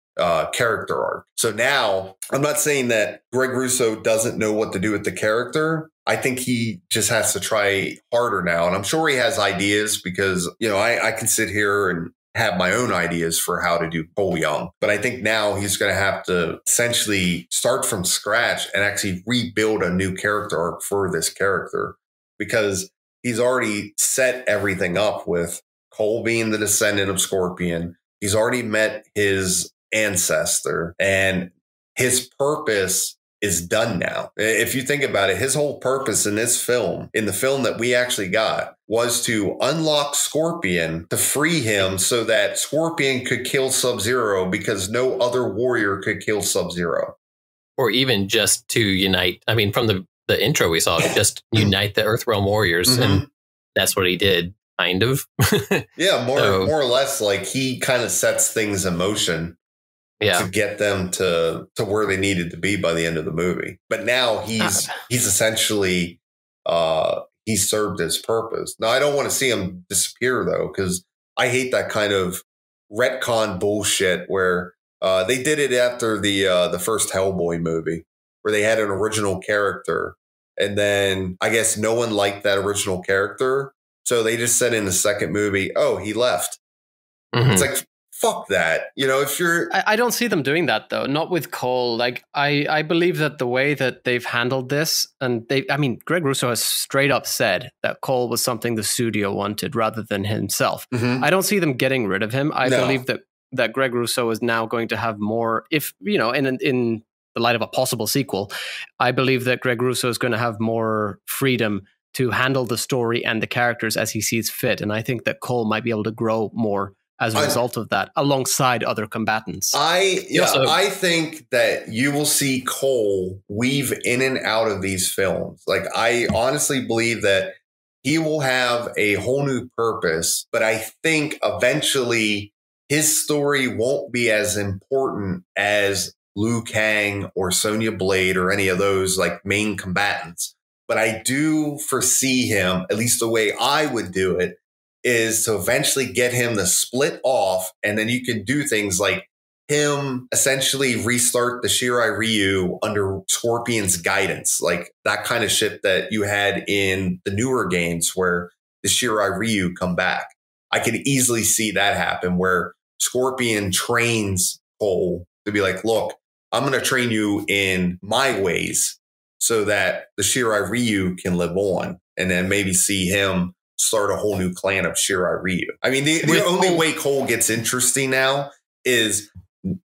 C: character arc. So now I'm not saying that Greg Russo doesn't know what to do with the character. I think he just has to try harder now. And I'm sure he has ideas because, I can sit here and have my own ideas for how to do Cole Young. But I think now he's going to have to essentially start from scratch and actually rebuild a new character arc for this character, because he's already set everything up with Cole being the descendant of Scorpion. He's already met his ancestor, and his purpose is done now. If you think about it, his whole purpose in this film, in the film that we actually got, was to unlock Scorpion, to free him so that Scorpion could kill Sub-Zero, because no other warrior could kill Sub-Zero.
A: Or even just to unite. I mean, from the intro we saw, just unite the Earthrealm warriors. And that's what he did, kind of.
C: Yeah, more or less, like he kind of sets things in motion. To get them to where they needed to be by the end of the movie. But now he's essentially, he served his purpose. Now, I don't want to see him disappear, though, because I hate that kind of retcon bullshit where they did it after the first Hellboy movie, where they had an original character. And then I guess no one liked that original character. So they just said in the second movie, oh, he left. It's like, fuck that. If you're...
B: I don't see them doing that, though. Not with Cole. Like, I believe that the way that they've handled this, and Greg Russo has straight up said that Cole was something the studio wanted rather than himself. I don't see them getting rid of him. I believe that Greg Russo is now going to have more, if, in the light of a possible sequel, I believe that Greg Russo is going to have more freedom to handle the story and the characters as he sees fit. And I think that Cole might be able to grow more as a result of that, alongside other combatants.
C: I think that you will see Cole weave in and out of these films. Like, I honestly believe that he will have a whole new purpose, but I think eventually his story won't be as important as Liu Kang or Sonya Blade or any of those like main combatants. But I do foresee him, at least the way I would do it, is to eventually get him to split off, and then you can do things like him essentially restart the Shirai Ryu under Scorpion's guidance, like that kind of shit that you had in the newer games where the Shirai Ryu come back. I can easily see that happen, where Scorpion trains Cole to be like, look, I'm going to train you in my ways so that the Shirai Ryu can live on, and then maybe see him start a whole new clan of Shirai Ryu. I mean, the only way Cole gets interesting now is,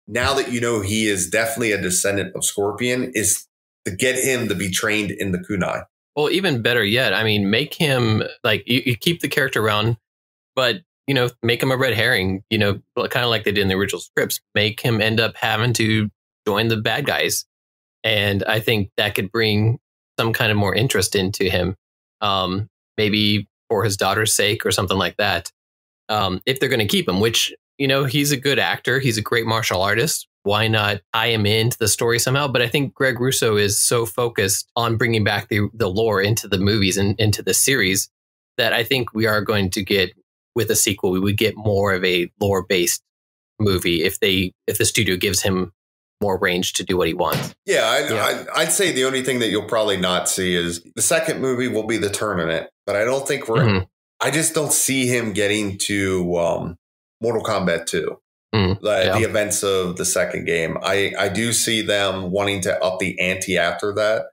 C: now that he is definitely a descendant of Scorpion, is to get him to be trained in the kunai.
A: Well, even better yet, I mean, make him like you keep the character around, but make him a red herring. Kind of like they did in the original scripts. Make him end up having to join the bad guys, and I think that could bring some kind of more interest into him. Maybe for his daughter's sake or something like that. If they're going to keep him, which, he's a good actor. He's a great martial artist. Why not tie him into the story somehow? But I think Greg Russo is so focused on bringing back the lore into the movies and into the series that I think we are going to get, with a sequel, we would get more of a lore-based movie if the studio gives him more range to do what he wants.
C: I'd say the only thing that you'll probably not see is the second movie will be the tournament, but I don't think I just don't see him getting to Mortal Kombat 2, the events of the second game. I do see them wanting to up the ante after that,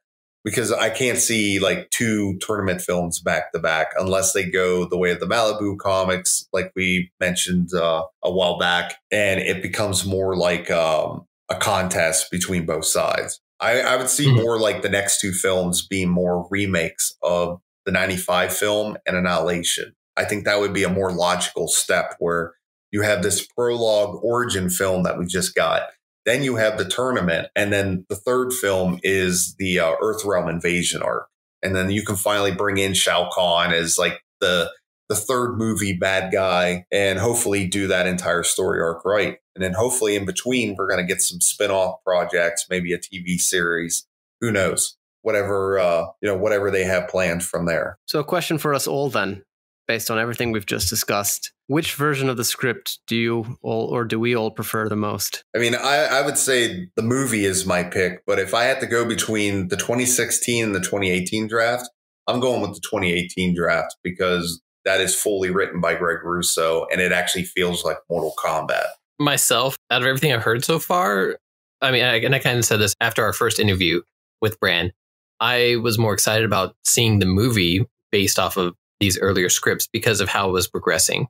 C: because I can't see like 2 tournament films back to back unless they go the way of the Malibu comics, like we mentioned a while back, and it becomes more like a contest between both sides. I would see more like the next 2 films being more remakes of the 95 film and Annihilation. I think that would be a more logical step, where you have this prologue origin film that we just got. Then you have the tournament. And then the third film is the Earthrealm invasion arc. And then you can finally bring in Shao Kahn as like the third movie bad guy, and hopefully do that entire story arc right. And then hopefully in between, we're going to get some spin-off projects, maybe a TV series. Who knows? Whatever they have planned from there.
B: So a question for us all then, based on everything we've just discussed, which version of the script do you all, or do we all prefer the most?
C: I mean, I would say the movie is my pick, but if I had to go between the 2016 and the 2018 draft, I'm going with the 2018 draft because that is fully written by Greg Russo, and it actually feels like Mortal Kombat.
A: Myself, out of everything I've heard so far, I mean, and I kind of said this after our first interview with Bran, I was more excited about seeing the movie based off of these earlier scripts because of how it was progressing.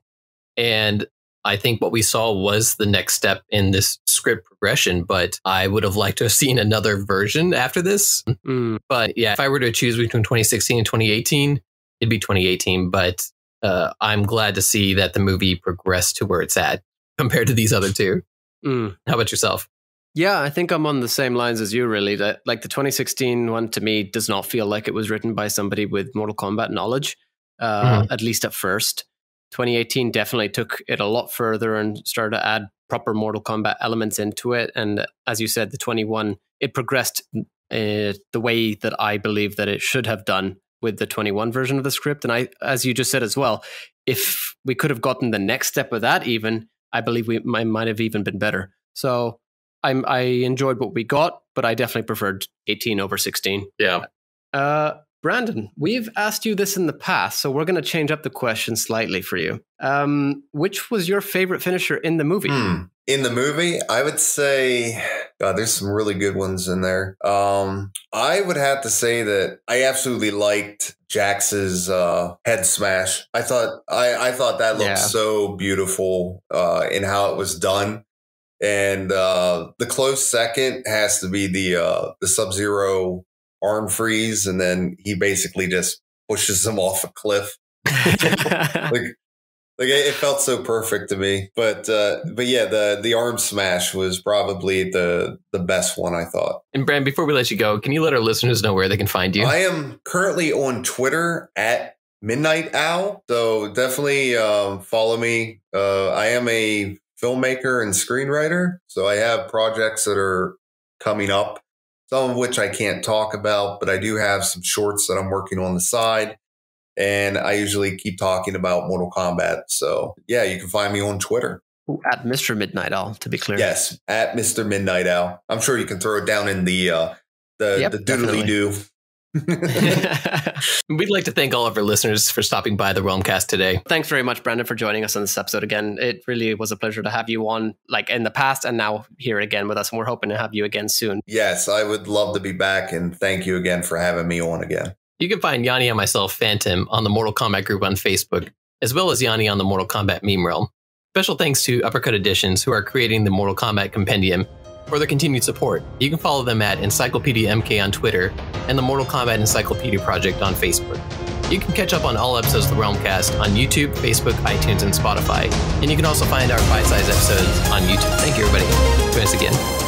A: And I think what we saw was the next step in this script progression, but I would have liked to have seen another version after this. But yeah, if I were to choose between 2016 and 2018, it'd be 2018. But I'm glad to see that the movie progressed to where it's at compared to these other two. How about yourself?
B: Yeah, I think I'm on the same lines as you, really. That, like, the 2016 one to me does not feel like it was written by somebody with Mortal Kombat knowledge, at least at first. 2018 definitely took it a lot further and started to add proper Mortal Kombat elements into it. And as you said, the 21, it progressed the way that I believe that it should have done with the 21 version of the script. And I, as you just said as well, if we could have gotten the next step of that even, I believe we might have even been better. So I enjoyed what we got, but I definitely preferred 18 over 16.
A: Yeah.
B: Brandon, we've asked you this in the past, so we're going to change up the question slightly for you. Which was your favorite finisher in the movie?
C: In the movie, I would say, God, there's some really good ones in there. I would have to say that I absolutely liked Jax's head smash. I thought that looked so beautiful in how it was done. And the close second has to be the Sub-Zero arm freeze, and then he basically just pushes him off a cliff. like it felt so perfect to me. But yeah, the arm smash was probably the best one, I thought.
A: And Bran, before we let you go, can you let our listeners know where they can find you?
C: I am currently on Twitter at Midnight Owl, so definitely follow me. I am a filmmaker and screenwriter, so I have projects that are coming up, some of which I can't talk about, but I do have some shorts that I'm working on the side, and I usually keep talking about Mortal Kombat. So yeah, you can find me on Twitter.
B: At Mr. Midnight Owl, to be clear.
C: Yes, at Mr. Midnight Owl. I'm sure you can throw it down in the doodly-doo.
A: We'd like to thank all of our listeners for stopping by the Realm Kast today.
B: Thanks very much, Brandon, for joining us on this episode again. It really was a pleasure to have you on, like, in the past and now here again with us, and we're hoping to have you again soon.
C: Yes, I would love to be back, and thank you again for having me on again.
A: You can find Yanni and myself, Phantom, on the Mortal Kombat group on Facebook, as well as Yanni on the Mortal Kombat meme realm. Special thanks to Uppercut Editions, who are creating the Mortal Kombat Compendium, for their continued support. You can follow them at Encyclopedia MK on Twitter and the Mortal Kombat Encyclopedia Project on Facebook. You can catch up on all episodes of the Realm Kast on YouTube, Facebook, iTunes, and Spotify. And you can also find our bite-sized episodes on YouTube. Thank you, everybody. Join us again.